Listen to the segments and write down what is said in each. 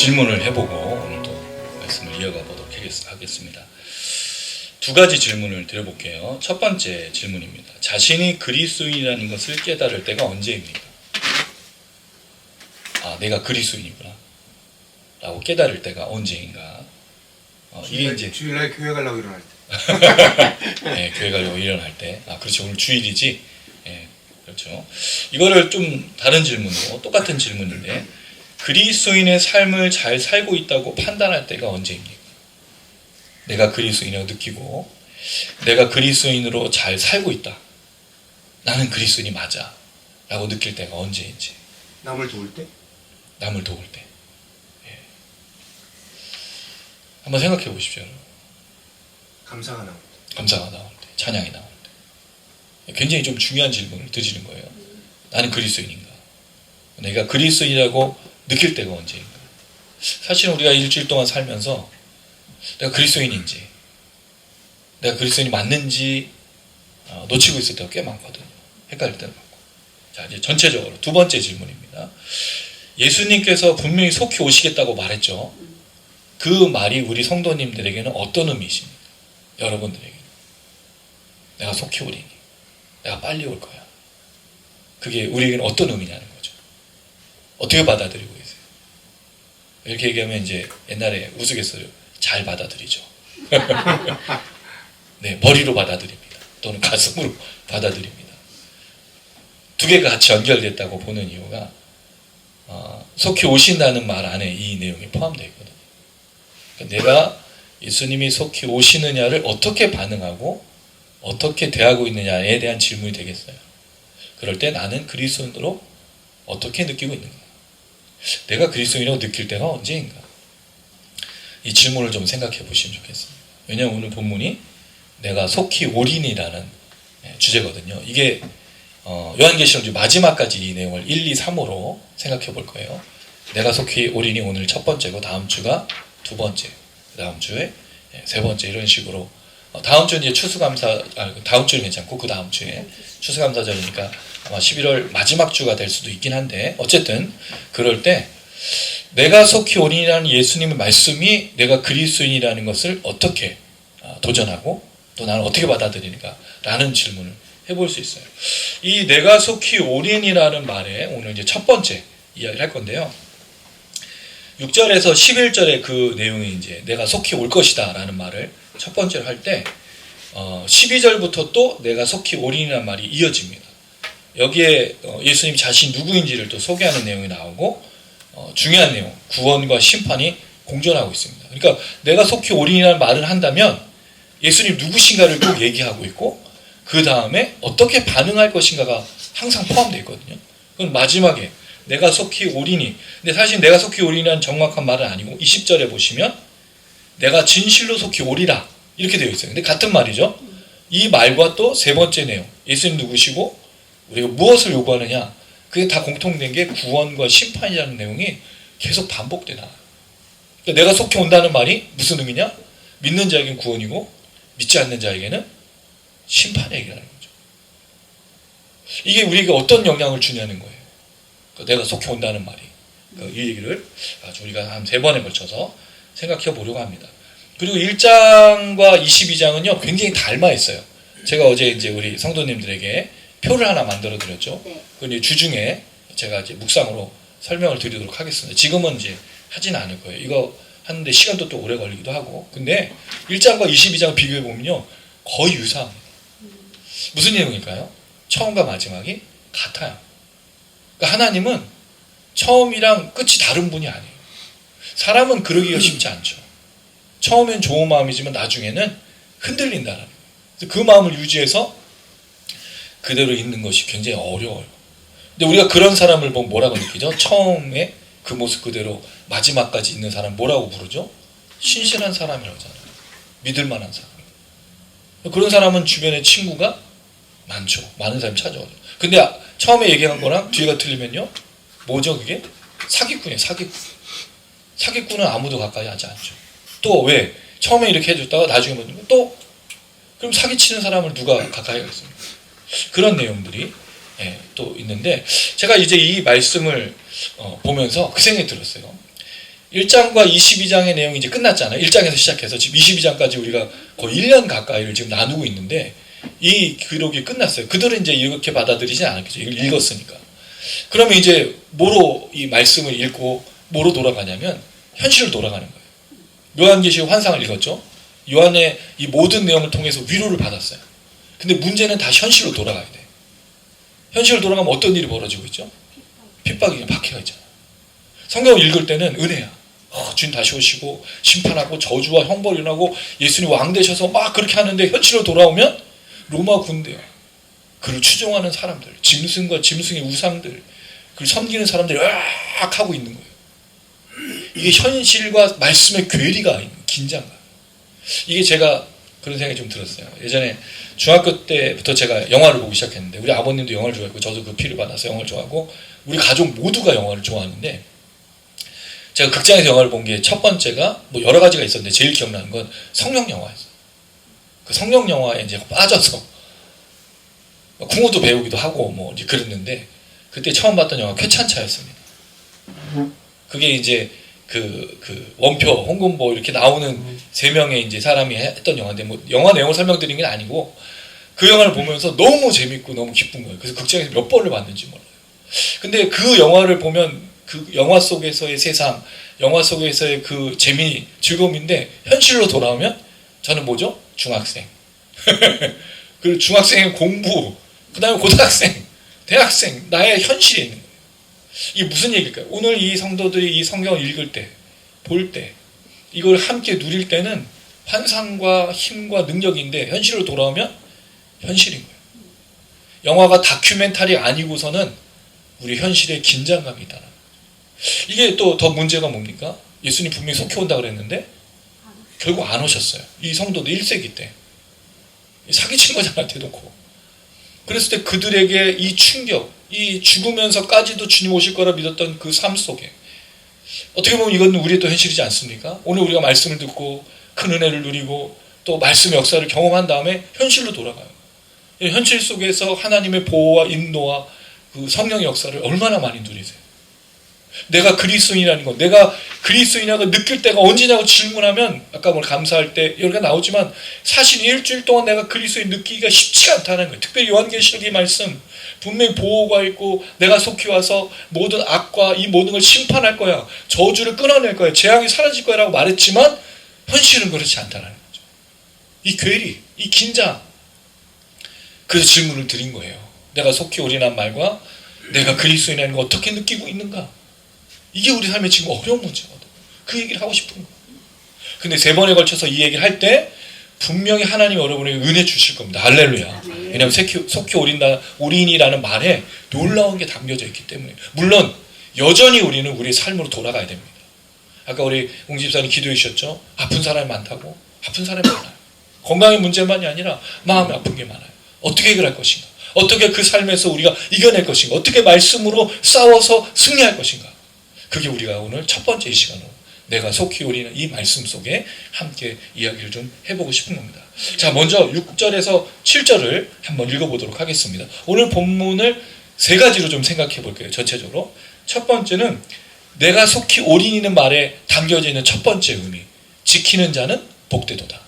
질문을 해보고 오늘도 말씀을 이어가 보도록 하겠습니다. 두 가지 질문을 드려볼게요. 첫 번째 질문입니다. 자신이 그리스도인이라는 것을 깨달을 때가 언제입니까? 내가 그리스도인이구나 라고 깨달을 때가 언제인가? 이게 이제 주일날 교회 가려고 일어날 때. 네, 교회 가려고 일어날 때. 그렇죠. 오늘 주일이지. 네, 그렇죠. 이거를 좀 다른 질문으로, 똑같은 질문인데, 그리스도인의 삶을 잘 살고 있다고 판단할 때가 언제입니까? 내가 그리스도인이라고 느끼고, 내가 그리스도인으로 잘 살고 있다. 나는 그리스도인이 맞아. 라고 느낄 때가 언제인지. 남을 도울 때? 남을 도울 때. 예. 한번 생각해 보십시오. 감사가 나올 때. 감사가 나올 때, 찬양이 나올 때. 굉장히 좀 중요한 질문을 드리는 거예요. 나는 그리스도인인가? 내가 그리스도인이라고 느낄 때가 언제인가? 사실은 우리가 일주일 동안 살면서 내가 그리스도인인지, 내가 그리스도인이 맞는지 놓치고 있을 때가 꽤 많거든요. 헷갈릴 때가 많고. 자, 이제 전체적으로 두 번째 질문입니다. 예수님께서 분명히 속히 오시겠다고 말했죠. 그 말이 우리 성도님들에게는 어떤 의미이십니까? 여러분들에게 내가 속히 오리니, 내가 빨리 올 거야. 그게 우리에게는 어떤 의미냐는 거죠. 어떻게 받아들이고 계세요? 이렇게 얘기하면 이제 옛날에 우스갯소리로 잘 받아들이죠. 네, 머리로 받아들입니다. 또는 가슴으로 받아들입니다. 두 개가 같이 연결됐다고 보는 이유가 속히 오신다는 말 안에 이 내용이 포함되어 있거든요. 그러니까 내가 예수님이 속히 오시느냐를 어떻게 반응하고 어떻게 대하고 있느냐에 대한 질문이 되겠어요. 그럴 때 나는 그리스도인으로 어떻게 느끼고 있는가? 내가 그리스도인이라고 느낄 때가 언제인가? 이 질문을 좀 생각해 보시면 좋겠습니다. 왜냐하면 오늘 본문이 내가 속히 오리니라는 주제거든요. 이게 요한계시록 마지막까지 이 내용을 1, 2, 3으로 생각해 볼 거예요. 내가 속히 오리니 오늘 첫 번째고 다음 주가 두 번째, 다음 주에 세 번째 이런 식으로 다음 주는 이제 추수감사 다음 주는 괜찮고 그 다음 주에 추수감사절이니까 아마 11월 마지막 주가 될 수도 있긴 한데 어쨌든 그럴 때 내가 속히 오리니라는 예수님의 말씀이 내가 그리스도인이라는 것을 어떻게 도전하고 또 나는 어떻게 받아들이는가 라는 질문을 해볼 수 있어요. 이 내가 속히 오리니라는 말에 오늘 이제 첫 번째 이야기를 할 건데요. 6절에서 11절의 그 내용이 이제 내가 속히 올 것이다 라는 말을 첫 번째로 할 때 12절부터 또 내가 속히 오리니라는 말이 이어집니다. 여기에 예수님 자신 누구인지를 또 소개하는 내용이 나오고 중요한 내용, 구원과 심판이 공존하고 있습니다. 그러니까 내가 속히 오리니라는 말을 한다면 예수님 누구신가를 꼭 얘기하고 있고 그 다음에 어떻게 반응할 것인가가 항상 포함되어 있거든요. 그건 마지막에 내가 속히 오리니. 근데 사실 내가 속히 오리니라는 정확한 말은 아니고 20절에 보시면 내가 진실로 속히 오리라 이렇게 되어 있어요. 근데 같은 말이죠. 이 말과 또 세 번째 내용 예수님 누구시고 우리가 무엇을 요구하느냐 그게 다 공통된 게 구원과 심판이라는 내용이 계속 반복되나. 그러니까 내가 속히 온다는 말이 무슨 의미냐? 믿는 자에게는 구원이고 믿지 않는 자에게는 심판의 얘기라는 거죠. 이게 우리에게 어떤 영향을 주냐는 거예요. 그러니까 내가 속히 온다는 말이. 그러니까 이 얘기를 아주 우리가 한 3번에 걸쳐서 생각해 보려고 합니다. 그리고 1장과 22장은요, 굉장히 닮아 있어요. 제가 어제 이제 우리 성도님들에게 표를 하나 만들어 드렸죠. 그 이제 주중에 제가 이제 묵상으로 설명을 드리도록 하겠습니다. 지금은 이제 하진 않을 거예요. 이거 하는데 시간도 또 오래 걸리기도 하고. 근데 1장과 22장을 비교해 보면요, 거의 유사합니다. 무슨 내용일까요? 처음과 마지막이 같아요. 그러니까 하나님은 처음이랑 끝이 다른 분이 아니에요. 사람은 그러기가 쉽지 않죠. 처음엔 좋은 마음이지만 나중에는 흔들린다는 거예요. 그 마음을 유지해서 그대로 있는 것이 굉장히 어려워요. 근데 우리가 그런 사람을 보면 뭐라고 느끼죠? 처음에 그 모습 그대로 마지막까지 있는 사람 뭐라고 부르죠? 신실한 사람이라고 하잖아요. 믿을 만한 사람. 그런 사람은 주변에 친구가 많죠. 많은 사람이 찾아오죠. 근데 처음에 얘기한 거랑 뒤가 틀리면요. 뭐죠 그게? 사기꾼이에요. 사기꾼. 사기꾼은 아무도 가까이 하지 않죠. 또 왜? 처음에 이렇게 해줬다가 나중에 보면 또 그럼 사기치는 사람을 누가 가까이 하겠습니까? 그런 내용들이 또 있는데 제가 이제 이 말씀을 보면서 그 생각이 들었어요. 1장과 22장의 내용이 이제 끝났잖아요. 1장에서 시작해서 지금 22장까지 우리가 거의 1년 가까이를 지금 나누고 있는데 이 기록이 끝났어요. 그들은 이제 이렇게 받아들이지 않았겠죠. 이걸 읽었으니까. 그러면 이제 뭐로 이 말씀을 읽고 뭐로 돌아가냐면 현실로 돌아가는 거예요. 요한계시록 환상을 읽었죠. 요한의 이 모든 내용을 통해서 위로를 받았어요. 근데 문제는 다시 현실로 돌아가야 돼. 현실로 돌아가면 어떤 일이 벌어지고 있죠? 핍박이 박해가 있잖아. 성경을 읽을 때는 은혜야. 주님 다시 오시고 심판하고 저주와 형벌이 일어나고 예수님 왕 되셔서 막 그렇게 하는데 현실로 돌아오면 로마 군대야. 그를 추종하는 사람들, 짐승과 짐승의 우상들, 그를 섬기는 사람들이 으악 하고 있는 거예요. 이게 현실과 말씀의 괴리가 있는 긴장감. 이게 제가 그런 생각이 좀 들었어요. 예전에 중학교 때부터 제가 영화를 보기 시작했는데 우리 아버님도 영화를 좋아했고 저도 그 피를 받아서 영화를 좋아하고 우리 가족 모두가 영화를 좋아하는데 제가 극장에서 영화를 본 게 첫 번째가 뭐 여러 가지가 있었는데 제일 기억나는 건 성령 영화였어요. 그 성령 영화에 이제 빠져서 궁어도 배우기도 하고 뭐 이제 그랬는데 그때 처음 봤던 영화 쾌찬차였습니다. 그게 이제 그 원표, 홍금보 이렇게 나오는 세 명의 이제 사람이 했던 영화인데 뭐 영화 내용을 설명드리는 게 아니고 그 영화를 보면서 너무 재밌고 너무 기쁜 거예요. 그래서 극장에서 몇 번을 봤는지 몰라요. 근데 그 영화를 보면 그 영화 속에서의 세상, 영화 속에서의 그 재미, 즐거움인데 현실로 돌아오면 저는 뭐죠? 중학생. 그 중학생의 공부, 그 다음에 고등학생, 대학생, 나의 현실에 있는 거예요. 이게 무슨 얘기일까요? 오늘 이 성도들이 이 성경을 읽을 때, 볼 때, 이걸 함께 누릴 때는 환상과 힘과 능력인데 현실로 돌아오면 현실인 거예요. 영화가 다큐멘터리 아니고서는 우리 현실에 긴장감이 있다는 거예요. 이게 또 더 문제가 뭡니까? 예수님 분명히 속히 온다 그랬는데 결국 안 오셨어요. 이 성도들 1세기 때. 사기친 거잖아, 대놓고. 그랬을 때 그들에게 이 충격, 이 죽으면서까지도 주님 오실 거라 믿었던 그 삶 속에 어떻게 보면 이건 우리의 또 현실이지 않습니까? 오늘 우리가 말씀을 듣고 큰 은혜를 누리고 또 말씀의 역사를 경험한 다음에 현실로 돌아가요. 현실 속에서 하나님의 보호와 인도와 그 성령의 역사를 얼마나 많이 누리세요? 내가 그리스도인이라는 것, 내가 그리스도인이라고 느낄 때가 언제냐고 질문하면 아까 뭘 감사할 때 여기가 나오지만 사실 일주일 동안 내가 그리스도인 느끼기가 쉽지가 않다는 거예요. 특별히 요한계시록의 말씀 분명히 보호가 있고 내가 속히 와서 모든 악과 이 모든 걸 심판할 거야. 저주를 끊어낼 거야. 재앙이 사라질 거야 라고 말했지만 현실은 그렇지 않다는 거죠. 이 괴리, 이 긴장. 그래서 질문을 드린 거예요. 내가 속히 오리란 말과 내가 그리스도인이라는 걸 어떻게 느끼고 있는가? 이게 우리 삶의 지금 어려운 문제거든. 그 얘기를 하고 싶은 거예요. 근데 3번에 걸쳐서 이 얘기를 할 때 분명히 하나님이 여러분에게 은혜 주실 겁니다. 할렐루야. 왜냐하면 속히 오리인이라는 말에 놀라운 게 담겨져 있기 때문에. 물론 여전히 우리는 우리의 삶으로 돌아가야 됩니다. 아까 우리 옹 집사님 기도해 주셨죠? 아픈 사람이 많다고? 아픈 사람이 많아요. 건강의 문제만이 아니라 마음이 아픈 게 많아요. 어떻게 해결할 것인가? 어떻게 그 삶에서 우리가 이겨낼 것인가? 어떻게 말씀으로 싸워서 승리할 것인가? 그게 우리가 오늘 첫 번째 이 시간으로 내가 속히 오리는 이 말씀 속에 함께 이야기를 좀 해보고 싶은 겁니다. 자, 먼저 6절에서 7절을 한번 읽어보도록 하겠습니다. 오늘 본문을 3가지로 좀 생각해 볼게요. 전체적으로. 첫 번째는 내가 속히 오리는 말에 담겨져 있는 첫 번째 의미. 지키는 자는 복되도다.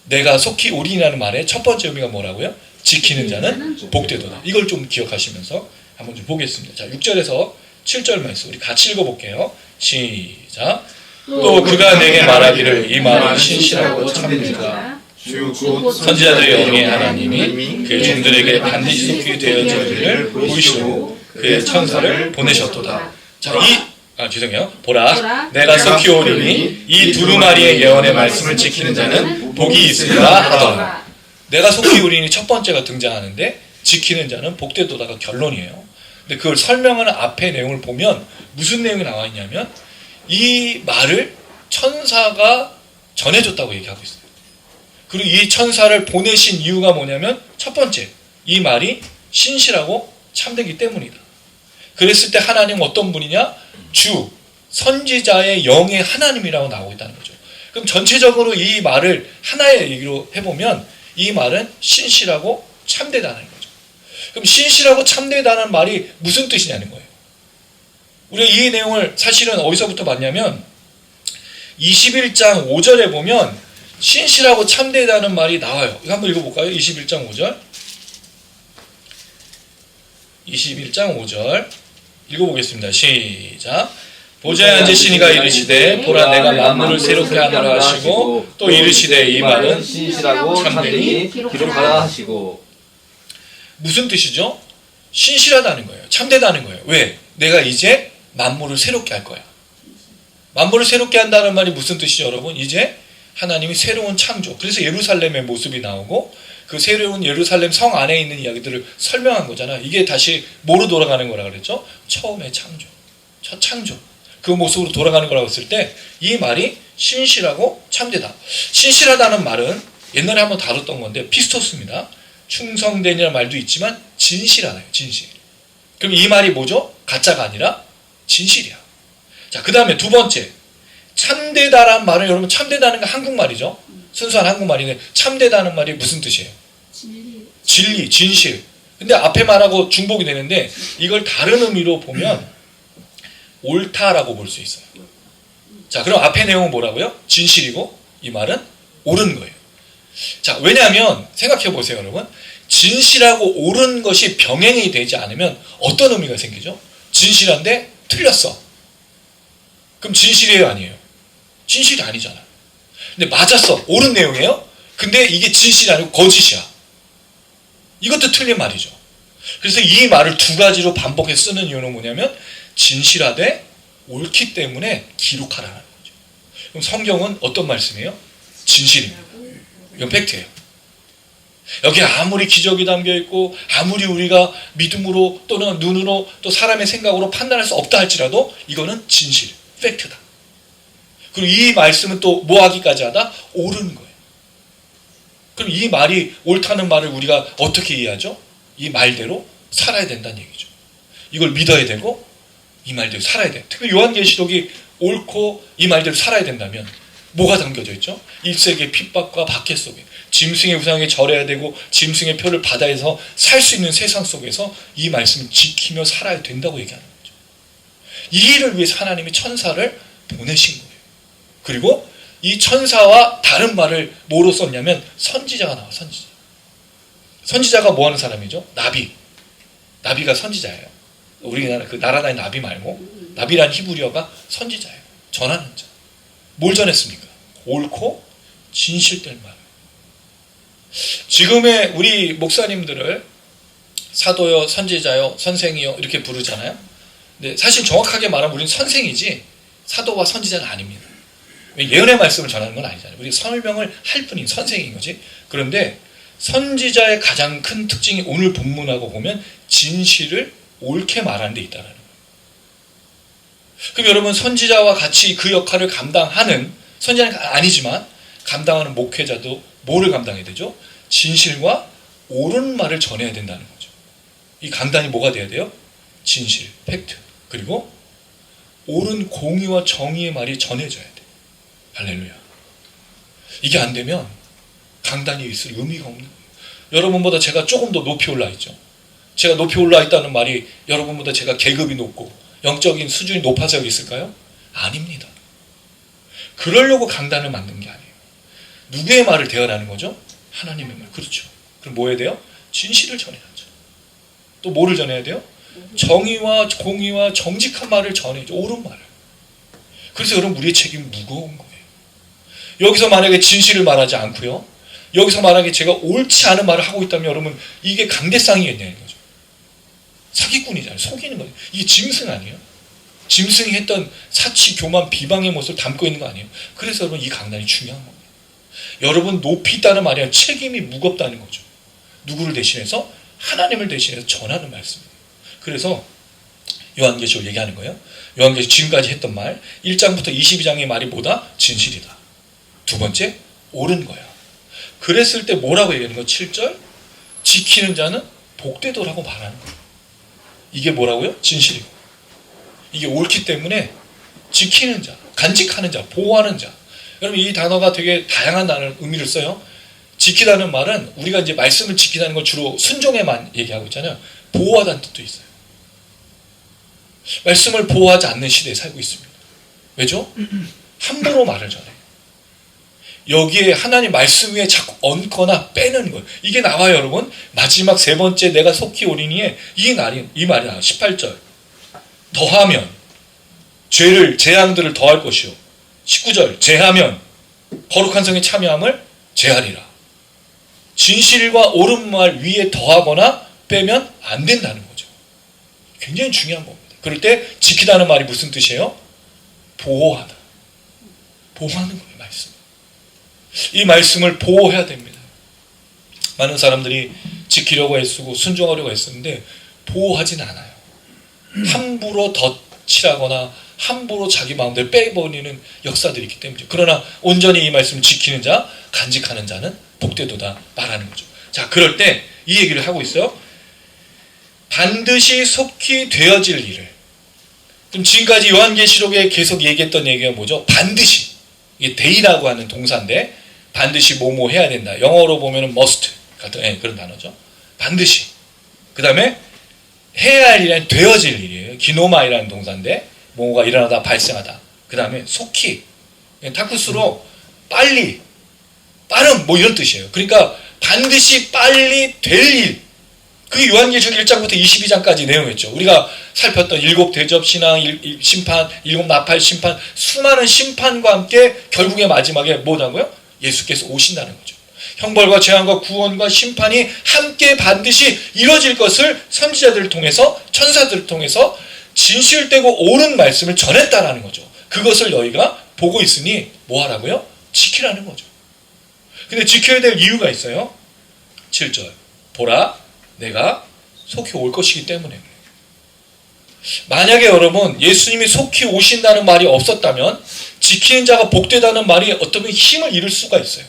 내가 속히 오리라는 말의 첫 번째 의미가 뭐라고요? 지키는 자는 복되도다. 이걸 좀 기억하시면서 한번 좀 보겠습니다. 자, 6절에서 7절 말씀 우리 같이 읽어볼게요. 시작. 또 그가 내게 말하기를 이 말은 신실하고 참되다. 선지자들의 영의 하나님이 그의 종들에게 반드시 속히 되어지기를 보이시고 그의 천사를 보내셨도다. 자, 죄송해요. 보라, 내가 속히 오리니 이 두루마리의 예언의 말씀을 지키는 자는 복이 있으리라 하더라. 내가 속히 오리니 첫 번째가 등장하는데 지키는 자는 복되도다가 결론이에요. 근데 그걸 설명하는 앞의 내용을 보면 무슨 내용이 나와 있냐면 이 말을 천사가 전해줬다고 얘기하고 있어요. 그리고 이 천사를 보내신 이유가 뭐냐면 첫 번째, 이 말이 신실하고 참되기 때문이다. 그랬을 때 하나님은 어떤 분이냐? 주, 선지자의 영의 하나님이라고 나오고 있다는 거죠. 그럼 전체적으로 이 말을 하나의 얘기로 해보면 이 말은 신실하고 참되다는 거죠. 그럼 신실하고 참되다는 말이 무슨 뜻이냐는 거예요. 우리가 이 내용을 사실은 어디서부터 봤냐면 21장 5절에 보면 신실하고 참되다는 말이 나와요. 이거 한번 읽어볼까요? 21장 5절. 21장 5절 읽어보겠습니다. 시작. 보좌에 앉으신 이가 이르시되 보라 내가 만물을 새롭게 하노라 하시고 또 이르시되 이 말은 신실하고 참되니 기록하라 하시고. 무슨 뜻이죠? 신실하다는 거예요. 참되다는 거예요. 왜? 내가 이제 만물을 새롭게 할 거야. 만물을 새롭게 한다는 말이 무슨 뜻이죠, 여러분? 이제 하나님이 새로운 창조. 그래서 예루살렘의 모습이 나오고 그 새로운 예루살렘 성 안에 있는 이야기들을 설명한 거잖아. 이게 다시 뭐로 돌아가는 거라 그랬죠? 처음의 창조. 첫 창조. 그 모습으로 돌아가는 거라고 했을 때 이 말이 신실하고 참되다. 신실하다는 말은 옛날에 한번 다뤘던 건데 피스토스입니다. 충성되냐는 말도 있지만 진실하네요. 진실. 그럼 이 말이 뭐죠? 가짜가 아니라 진실이야. 자, 그 다음에 두 번째. 참되다라는 말은 여러분 참되다는 게 한국말이죠. 순수한 한국말인데 참되다는 말이 무슨 뜻이에요? 진리, 진실. 근데 앞에 말하고 중복이 되는데 이걸 다른 의미로 보면 옳다라고 볼 수 있어요. 자, 그럼 앞에 내용은 뭐라고요? 진실이고 이 말은 옳은 거예요. 자, 왜냐하면 생각해 보세요, 여러분. 진실하고 옳은 것이 병행이 되지 않으면 어떤 의미가 생기죠? 진실한데 틀렸어. 그럼 진실이에요, 아니에요? 진실이 아니잖아. 근데 맞았어. 옳은 내용이에요. 근데 이게 진실이 아니고 거짓이야. 이것도 틀린 말이죠. 그래서 이 말을 두 가지로 반복해서 쓰는 이유는 뭐냐면 진실하되 옳기 때문에 기록하라는 거죠. 그럼 성경은 어떤 말씀이에요? 진실입니다. 이건 팩트예요. 여기 아무리 기적이 담겨 있고 아무리 우리가 믿음으로 또는 눈으로 또 사람의 생각으로 판단할 수 없다 할지라도 이거는 진실, 팩트다. 그리고 이 말씀은 또 뭐 하기까지 하다? 옳은 거예요. 그럼 이 말이 옳다는 말을 우리가 어떻게 이해하죠? 이 말대로 살아야 된다는 얘기죠. 이걸 믿어야 되고 이 말대로 살아야 돼. 특히 요한계시록이 옳고 이 말대로 살아야 된다면 뭐가 담겨져 있죠? 1세기의 핍박과 박해 속에 짐승의 우상에 절해야 되고 짐승의 표를 받아서 살 수 있는 세상 속에서 이 말씀을 지키며 살아야 된다고 얘기하는 거죠. 이 일을 위해서 하나님이 천사를 보내신 거예요. 그리고 이 천사와 다른 말을 뭐로 썼냐면 선지자가 나와. 선지자. 선지자가 뭐 하는 사람이죠? 나비. 나비가 선지자예요. 우리나라 그 나라다니 나비 말고 나비란 히브리어가 선지자예요. 전하는 자. 뭘 전했습니까? 옳고 진실될 말. 지금의 우리 목사님들을 사도요, 선지자요, 선생이요 이렇게 부르잖아요. 근데 사실 정확하게 말하면 우리는 선생이지 사도와 선지자는 아닙니다. 예언의 말씀을 전하는 건 아니잖아요. 우리 설명을 할 뿐인 선생인 거지. 그런데 선지자의 가장 큰 특징이 오늘 본문하고 보면 진실을 옳게 말하는 데 있다는 거예요. 그럼 여러분 선지자와 같이 그 역할을 감당하는 선지자는 아니지만 감당하는 목회자도 뭐를 감당해야 되죠? 진실과 옳은 말을 전해야 된다는 거죠. 이 강단이 뭐가 돼야 돼요? 진실, 팩트. 그리고 옳은 공의와 정의의 말이 전해져야 돼. 할렐루야. 이게 안 되면 강단이 있을 의미가 없는 거예요. 여러분보다 제가 조금 더 높이 올라 있죠. 제가 높이 올라 있다는 말이 여러분보다 제가 계급이 높고 영적인 수준이 높아서 여기 있을까요? 아닙니다. 그러려고 강단을 만든 게 아니에요. 누구의 말을 대언하는 거죠? 하나님의 말. 그렇죠. 그럼 뭐 해야 돼요? 진실을 전해야죠. 또 뭐를 전해야 돼요? 정의와 공의와 정직한 말을 전해야죠. 옳은 말을. 그래서 여러분 우리의 책임이 무거운 거예요. 여기서 만약에 진실을 말하지 않고요. 여기서 만약에 제가 옳지 않은 말을 하고 있다면 여러분 이게 강대상이겠냐는 거죠. 사기꾼이잖아요. 속이는 거예요. 이게 짐승 아니에요? 짐승이 했던 사치, 교만, 비방의 모습을 담고 있는 거 아니에요? 그래서 여러분 이 강단이 중요한 겁니다. 여러분 높이 있다는 말이 아니라 책임이 무겁다는 거죠. 누구를 대신해서? 하나님을 대신해서 전하는 말씀이에요. 그래서 요한계시록 얘기하는 거예요. 요한계시록 지금까지 했던 말 1장부터 22장의 말이 뭐다? 진실이다. 두 번째, 옳은 거야. 그랬을 때 뭐라고 얘기하는 거예요? 7절 지키는 자는 복되도라고 말하는 거예요. 이게 뭐라고요? 진실이고 이게 옳기 때문에 지키는 자, 간직하는 자, 보호하는 자. 여러분 이 단어가 되게 다양한 단어 의미를 써요. 지키다는 말은 우리가 이제 말씀을 지키다는 걸 주로 순종에만 얘기하고 있잖아요. 보호하다는 뜻도 있어요. 말씀을 보호하지 않는 시대에 살고 있습니다. 왜죠? 함부로 말을 전해. 여기에 하나님 말씀 위에 자꾸 얹거나 빼는 거예요. 이게 나와요, 여러분. 마지막 세 번째 내가 속히 오리니에 이 말이 나와요. 18절. 더하면 죄를 재앙들을 더할 것이요. 19절. 제하면 거룩한 성에 참여함을 제하리라. 진실과 옳은 말 위에 더하거나 빼면 안 된다는 거죠. 굉장히 중요한 겁니다. 그럴 때 지키다는 말이 무슨 뜻이에요? 보호하다. 보호하는 거예요, 말씀. 이 말씀을 보호해야 됩니다. 많은 사람들이 지키려고 애쓰고 순종하려고 애쓰는데 보호하진 않아요. 함부로 덧칠하거나 함부로 자기 마음대로 빼버리는 역사들이 있기 때문이죠. 그러나 온전히 이 말씀을 지키는 자, 간직하는 자는 복되도다 말하는 거죠. 자, 그럴 때 이 얘기를 하고 있어요. 반드시 속히 되어질 일을. 그럼 지금까지 요한계시록에 계속 얘기했던 얘기가 뭐죠? 반드시. 이게 데이라고 하는 동사인데 반드시 뭐뭐 해야 된다. 영어로 보면은 must 같은 그런 단어죠. 반드시. 그 다음에 해야 할 일은 되어질 일이에요. 기노마이라는 동사인데 뭐가 일어나다 발생하다. 그 다음에 속히. 타쿠스로 빨리, 빠름 뭐 이런 뜻이에요. 그러니까 반드시 빨리 될 일. 그게 요한계시록 1장부터 22장까지 내용이었죠. 우리가 살폈던 일곱 대접 신앙, 심판, 일곱 나팔 심판, 수많은 심판과 함께 결국의 마지막에 뭐라고요? 예수께서 오신다는 거죠. 형벌과 재앙과 구원과 심판이 함께 반드시 이루어질 것을 선지자들을 통해서, 천사들을 통해서 진실되고 옳은 말씀을 전했다라는 거죠. 그것을 너희가 보고 있으니 뭐 하라고요? 지키라는 거죠. 근데 지켜야 될 이유가 있어요. 7절. 보라, 내가 속히 올 것이기 때문에. 만약에 여러분 예수님이 속히 오신다는 말이 없었다면 지키는 자가 복되다는 말이 어떤 힘을 잃을 수가 있어요.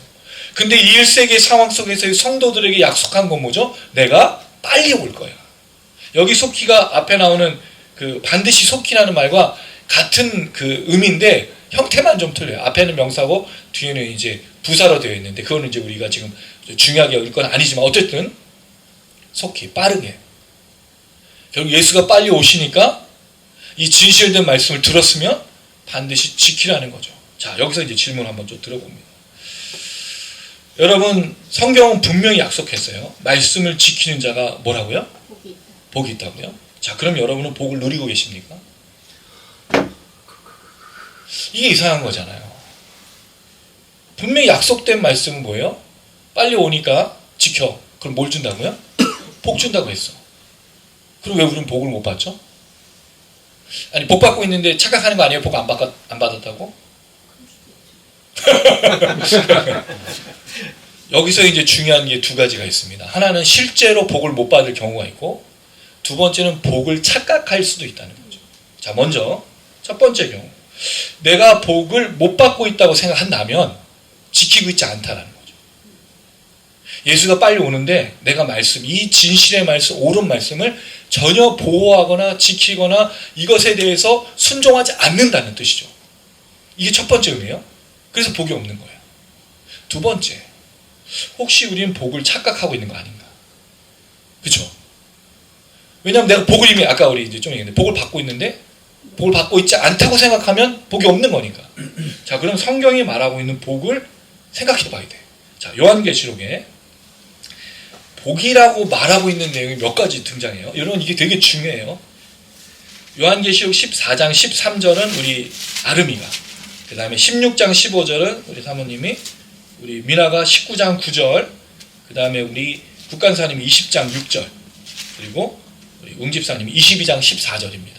근데 이 1세기의 상황 속에서의 성도들에게 약속한 건 뭐죠? 내가 빨리 올 거야. 여기 속히가 앞에 나오는 그 반드시 속히라는 말과 같은 그 의미인데 형태만 좀 틀려요. 앞에는 명사고 뒤에는 이제 부사로 되어 있는데 그거는 이제 우리가 지금 중요하게 여길 건 아니지만 어쨌든 속히 빠르게. 결국 예수가 빨리 오시니까 이 진실된 말씀을 들었으면 반드시 지키라는 거죠. 자, 여기서 이제 질문 한번 좀 들어봅니다. 여러분, 성경은 분명히 약속했어요. 말씀을 지키는 자가 뭐라고요? 복이 있다고요? 자, 그럼 여러분은 복을 누리고 계십니까? 이게 이상한 거잖아요. 분명히 약속된 말씀은 뭐예요? 빨리 오니까 지켜. 그럼 뭘 준다고요? 복 준다고 했어. 그럼 왜 우리는 복을 못 받죠? 아니, 복 받고 있는데 착각하는 거 아니에요? 복 안 받았다고? 여기서 이제 중요한 게 두 가지가 있습니다. 하나는 실제로 복을 못 받을 경우가 있고, 두 번째는 복을 착각할 수도 있다는 거죠. 자, 먼저 첫 번째 경우. 내가 복을 못 받고 있다고 생각한다면 지키고 있지 않다라는 거죠. 예수가 빨리 오는데 내가 이 진실의 말씀, 옳은 말씀을 전혀 보호하거나 지키거나 이것에 대해서 순종하지 않는다는 뜻이죠. 이게 첫 번째 의미예요. 그래서 복이 없는 거예요. 두 번째, 혹시 우리는 복을 착각하고 있는 거 아닌가? 그렇죠? 왜냐하면 내가 복을 이미 아까 우리 이제 좀 얘기했는데 복을 받고 있는데 복을 받고 있지 않다고 생각하면 복이 없는 거니까. 자, 그럼 성경이 말하고 있는 복을 생각해 봐야 돼. 자, 요한계시록에 복이라고 말하고 있는 내용이 몇 가지 등장해요. 여러분, 이게 되게 중요해요. 요한계시록 14장 13절은 우리 아름이가, 그 다음에 16장 15절은 우리 사모님이, 우리 미나가 19장 9절, 그 다음에 우리 국간사님이 20장 6절, 그리고 우리 웅집사님이 22장 14절입니다.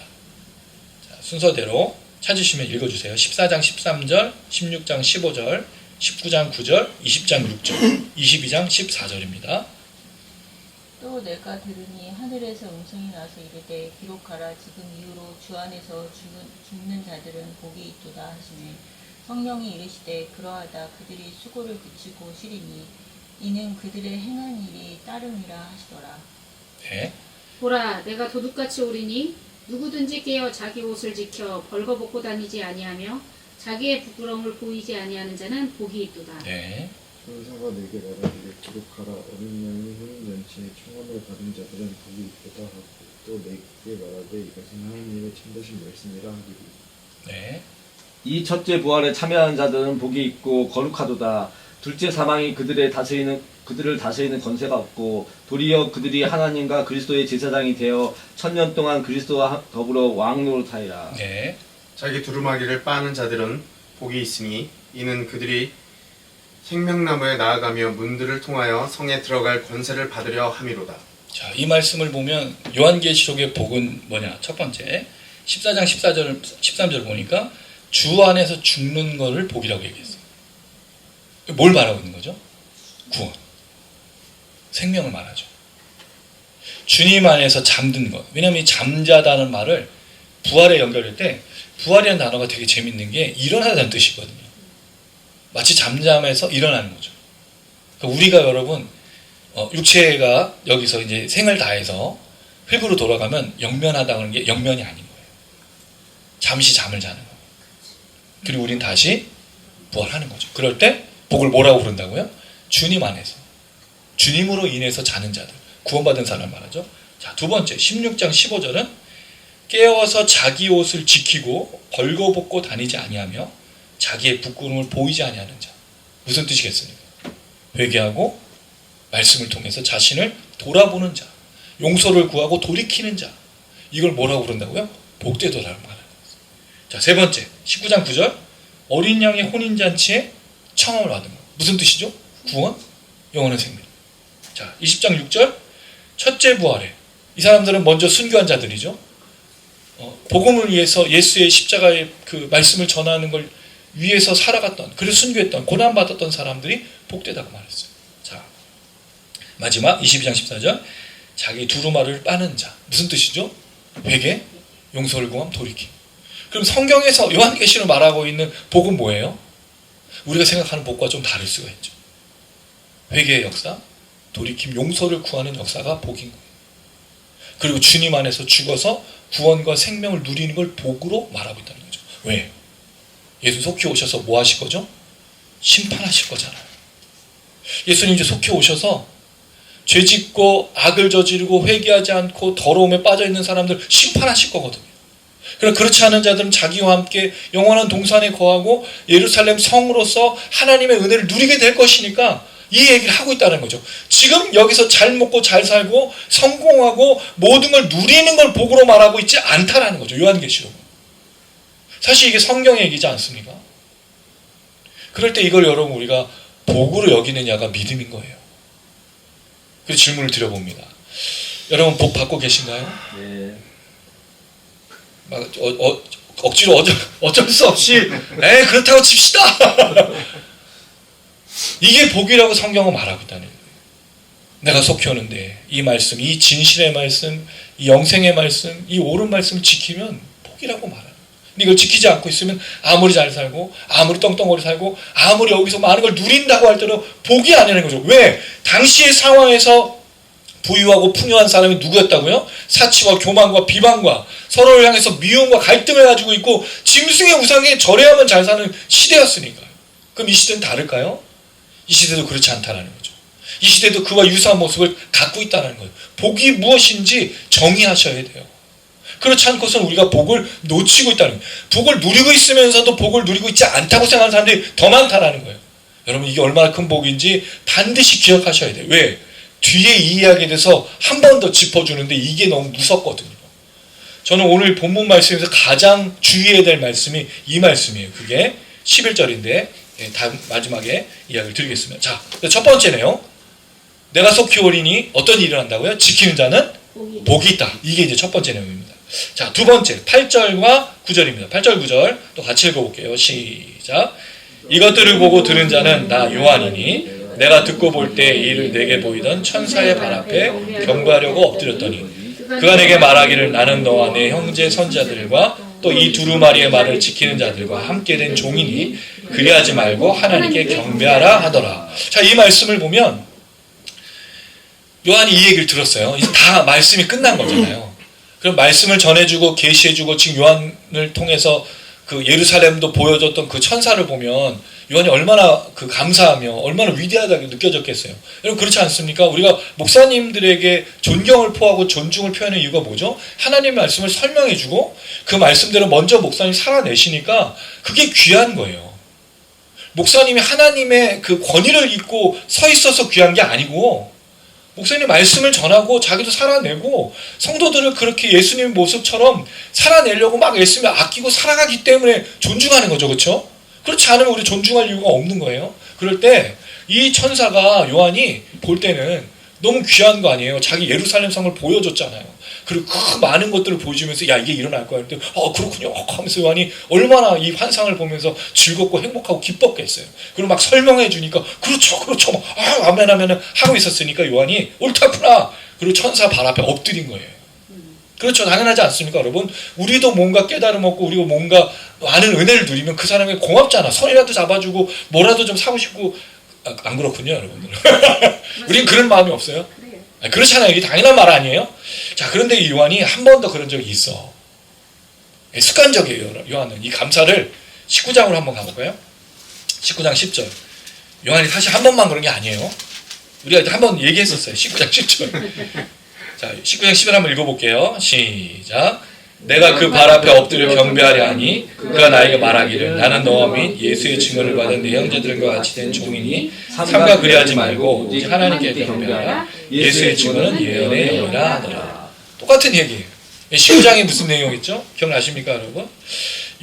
자, 순서대로 찾으시면 읽어주세요. 14장 13절, 16장 15절, 19장 9절, 20장 6절, 22장 14절입니다. 또 내가 들으니 하늘에서 음성이 나서 이르되 기록하라. 지금 이후로 주 안에서 죽는 자들은 복이 있도다 하시매 성령이 이르시되 그러하다. 그들이 수고를 그치고 쉬리니 이는 그들의 행한 일이 따름이라 하시더라. 네. 보라, 내가 도둑같이 오리니 누구든지 깨어 자기 옷을 지켜 벌거벗고 다니지 아니하며 자기의 부끄러움을 보이지 아니하는 자는 복이 있도다. 네. 천사가 내게 말하기를 기록하라. 어린 양이 흰 연치에 청함을 받은 자들은 복이 있도다 하고. 또 내게 말하되 이것은 하나님의 참되신 말씀이라 하기를. 네. 이 첫째 부활에 참여하는 자들은 복이 있고 거룩하도다. 둘째 사망이 그들을 다스리는 권세가 없고 도리어 그들이 하나님과 그리스도의 제사장이 되어 1000년 동안 그리스도와 더불어 왕노릇하리라. 네. 자기 두루마기를 빠는 자들은 복이 있으니 이는 그들이 생명나무에 나아가며 문들을 통하여 성에 들어갈 권세를 받으려 함이로다. 자, 이 말씀을 보면 요한계시록의 복은 뭐냐? 첫 번째 14장 13절 보니까 주 안에서 죽는 거를 복이라고 얘기했어요. 뭘 말하고 있는 거죠? 구원. 생명을 말하죠. 주님 안에서 잠든 것. 왜냐하면 이 잠자다는 말을 부활에 연결할 때 부활이라는 단어가 되게 재밌는 게 일어나다는 뜻이거든요. 마치 잠잠해서 일어나는 거죠. 그러니까 우리가 여러분 육체가 여기서 이제 생을 다해서 흙으로 돌아가면 영면하다는 게 영면이 아닌 거예요. 잠시 잠을 자는 거예요. 그리고 우린 다시 부활하는 거죠. 그럴 때 복을 뭐라고 부른다고요? 주님 안에서. 주님으로 인해서 자는 자들. 구원받은 사람 말하죠. 자, 두 번째 16장 15절은 깨어서 자기 옷을 지키고 벌거벗고 다니지 아니하며 자기의 부끄러움을 보이지 아니하는 자. 무슨 뜻이겠습니까? 회개하고 말씀을 통해서 자신을 돌아보는 자. 용서를 구하고 돌이키는 자. 이걸 뭐라고 부른다고요? 복되도라는 말을 합니다. 자, 세 번째 19장 9절 어린 양의 혼인잔치에 청함을 받은 것. 무슨 뜻이죠? 구원, 영원한 생명. 자, 20장 6절 첫째 부활에 이 사람들은 먼저 순교한 자들이죠. 복음을 위해서 예수의 십자가의 그 말씀을 전하는 걸 위해서 살아갔던, 그래서 순교했던, 고난받았던 사람들이 복되다고 말했어요. 자, 마지막 22장 14절 자기 두루마리를 빠는 자. 무슨 뜻이죠? 회개, 용서를 구함, 돌이킴. 그럼 성경에서 요한계시로 말하고 있는 복은 뭐예요? 우리가 생각하는 복과 좀 다를 수가 있죠. 회개의 역사, 돌이킴, 용서를 구하는 역사가 복인 거예요. 그리고 주님 안에서 죽어서 구원과 생명을 누리는 걸 복으로 말하고 있다는 거죠. 왜? 예수 속히 오셔서 뭐 하실 거죠? 심판하실 거잖아요. 예수님 이제 속히 오셔서 죄 짓고 악을 저지르고 회개하지 않고 더러움에 빠져있는 사람들 심판하실 거거든요. 그러나 그렇지 않은 자들은 자기와 함께 영원한 동산에 거하고 예루살렘 성으로서 하나님의 은혜를 누리게 될 것이니까 이 얘기를 하고 있다는 거죠. 지금 여기서 잘 먹고 잘 살고 성공하고 모든 걸 누리는 걸 복으로 말하고 있지 않다라는 거죠. 요한계시록. 사실 이게 성경의 얘기지 않습니까? 그럴 때 이걸 여러분 우리가 복으로 여기느냐가 믿음인 거예요. 그래서 질문을 드려봅니다. 여러분 복 받고 계신가요? 네. 막 억지로 어쩔 수 없이 그렇다고 칩시다. 이게 복이라고 성경은 말하고 있다는 거예요. 내가 속히 오는데 이 말씀, 이 진실의 말씀, 이 영생의 말씀, 이 옳은 말씀을 지키면 복이라고 말하는 거예요. 근데 이걸 지키지 않고 있으면 아무리 잘 살고 아무리 떵떵거리 살고 아무리 여기서 많은 걸 누린다고 할 때도 복이 아니라는 거죠. 왜? 당시의 상황에서 부유하고 풍요한 사람이 누구였다고요? 사치와 교만과 비방과 서로를 향해서 미움과 갈등을 가지고 있고 짐승의 우상에 절해야만 잘 사는 시대였으니까요. 그럼 이 시대는 다를까요? 이 시대도 그렇지 않다는 거죠. 이 시대도 그와 유사한 모습을 갖고 있다는 거예요. 복이 무엇인지 정의하셔야 돼요. 그렇지 않고선 우리가 복을 놓치고 있다는 거예요. 복을 누리고 있으면서도 복을 누리고 있지 않다고 생각하는 사람들이 더 많다는 거예요. 여러분 이게 얼마나 큰 복인지 반드시 기억하셔야 돼요. 왜? 뒤에 이 이야기에 대해서 한 번 더 짚어주는데 이게 너무 무섭거든요. 저는 오늘 본문 말씀에서 가장 주의해야 될 말씀이 이 말씀이에요. 그게 11절인데 마지막에 이야기를 드리겠습니다. 자, 첫 번째네요. 내가 속히 오리니 어떤 일을 한다고요? 지키는 자는 복이 있다. 이게 이제 첫 번째 내용입니다. 자, 두 번째 8절과 9절입니다. 8절 9절 또 같이 읽어볼게요. 시작. 이것들을 보고 들은 자는 나 요한이니 내가 듣고 볼 때 이를 내게 보이던 천사의 발 앞에 경배하려고 엎드렸더니 그가 내게 말하기를 나는 너와 내 형제 선자들과 또 이 두루마리의 말을 지키는 자들과 함께 된 종이니 그리하지 말고 하나님께 경배하라 하더라. 자, 이 말씀을 보면 요한이 이 얘기를 들었어요. 이제 다 말씀이 끝난 거잖아요. 그럼 말씀을 전해주고 계시해주고 지금 요한을 통해서 그 예루살렘도 보여줬던 그 천사를 보면 요한이 얼마나 그 감사하며 얼마나 위대하다고 느껴졌겠어요. 여러분 그렇지 않습니까? 우리가 목사님들에게 존경을 표하고 존중을 표하는 이유가 뭐죠? 하나님의 말씀을 설명해주고 그 말씀대로 먼저 목사님이 살아내시니까 그게 귀한 거예요. 목사님이 하나님의 그 권위를 입고 서 있어서 귀한 게 아니고 목사님 말씀을 전하고 자기도 살아내고 성도들을 그렇게 예수님의 모습처럼 살아내려고 막 애쓰며 아끼고 사랑하기 때문에 존중하는 거죠. 그렇죠? 그렇지 않으면 우리 존중할 이유가 없는 거예요. 그럴 때 이 천사가 요한이 볼 때는 너무 귀한 거 아니에요. 자기 예루살렘 성을 보여줬잖아요. 그리고 그 많은 것들을 보여주면서 야 이게 일어날 거야. 그랬더니 그렇군요 하면서 요한이 얼마나 이 환상을 보면서 즐겁고 행복하고 기뻤겠어요. 그리고 막 설명해 주니까 그렇죠 막 아멘 하고 있었으니까 요한이 옳다구나. 그리고 천사 발 앞에 엎드린 거예요. 그렇죠. 당연하지 않습니까 여러분? 우리도 뭔가 깨달음 얻고 우리가 뭔가 많은 은혜를 누리면 그 사람에게 고맙잖아. 손이라도 잡아주고 뭐라도 좀 사고 싶고 안 그렇군요 여러분들. 우린 그런 마음이 없어요? 그렇잖아요. 이게 당연한 말 아니에요? 자, 그런데 이 요한이 한 번 더 그런 적이 있어. 습관적이에요. 요한은 이 감사를 19장으로 한번 가볼까요? 19장 10절. 요한이 사실 한 번만 그런 게 아니에요. 우리가 한 번 얘기했었어요. 19장 10절. 자, 19장 10절 한번 읽어볼게요. 시작. 내가 그 발 앞에 엎드려 경배하려 하니 그가 나에게 말하기를 나는 너와 및 예수의 증언을 받은 내 형제들과 같이 된 종이니 삼가 그리하지 말고 오직 하나님께 경배하라. 예수의 증언은 예언의 영이라 하더라. 똑같은 얘기예요. 19장이 무슨 내용이죠? 기억나십니까 여러분?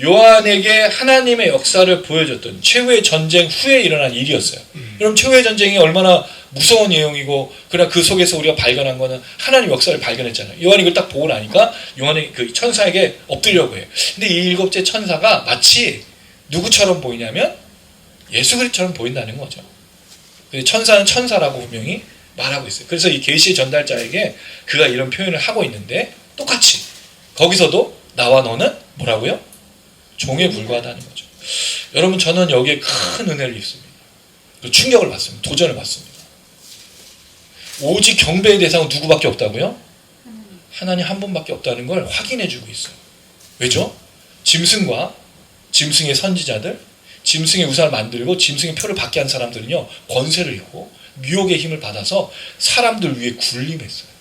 요한에게 하나님의 역사를 보여줬던 최후의 전쟁 후에 일어난 일이었어요. 그럼 최후의 전쟁이 얼마나 무서운 내용이고 그러나 그 속에서 우리가 발견한 거는 하나님 역사를 발견했잖아요. 요한이 이걸 딱 보고 나니까 요한이 그 천사에게 엎드리려고 해요. 근데 이 일곱째 천사가 마치 누구처럼 보이냐면 예수 그리스도처럼 보인다는 거죠. 천사는 천사라고 분명히 말하고 있어요. 그래서 이 계시의 전달자에게 그가 이런 표현을 하고 있는데 똑같이 거기서도 나와 너는 뭐라고요? 종에 불과하다는 거죠. 여러분 저는 여기에 큰 은혜를 입습니다. 충격을 받습니다. 도전을 받습니다. 오직 경배의 대상은 누구밖에 없다고요? 하나님 한 분밖에 없다는 걸 확인해주고 있어요. 왜죠? 짐승과 짐승의 선지자들, 짐승의 우상을 만들고 짐승의 표를 받게 한 사람들은요 권세를 잃고 미혹의 힘을 받아서 사람들 위에 군림했어요.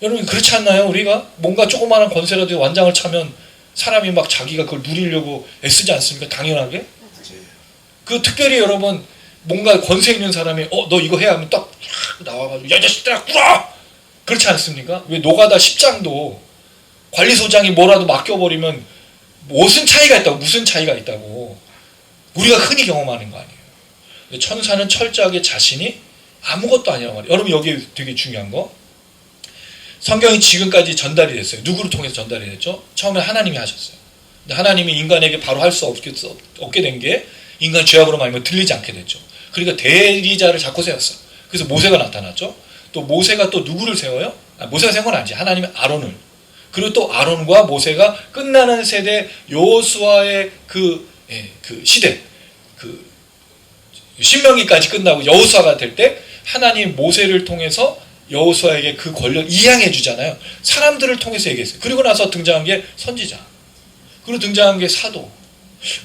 여러분 그렇지 않나요? 우리가 뭔가 조그마한 권세라도 완장을 차면 사람이 막 자기가 그걸 누리려고 애쓰지 않습니까? 당연하게. 그 특별히 여러분 뭔가 권세 있는 사람이 너 이거 해야 하면 딱 나와가지고 야 이 자식들아 꿇어! 그렇지 않습니까? 왜 노가다 10장도 관리소장이 뭐라도 맡겨버리면 무슨 차이가 있다고 우리가 흔히 경험하는 거 아니에요. 천사는 철저하게 자신이 아무것도 아니란 말이에요. 여러분 여기 되게 중요한 거 성경이 지금까지 전달이 됐어요. 누구를 통해서 전달이 됐죠? 처음에 하나님이 하셨어요. 근데 하나님이 인간에게 바로 할 수 없게 된 게 인간 죄악으로 말미암아 들리지 않게 됐죠. 그러니까 대리자를 자꾸 세웠어. 그래서 모세가 나타났죠. 또 모세가 또 누구를 세워요? 모세가 세운 건 아니지. 하나님의 아론을. 그리고 또 아론과 모세가 끝나는 세대 여호수아의 그 시대, 그 신명기까지 끝나고 여호수아가 될 때 하나님 모세를 통해서 여호수아에게 그 권력을 이양해 주잖아요. 사람들을 통해서 얘기했어요. 그리고 나서 등장한 게 선지자. 그리고 등장한 게 사도.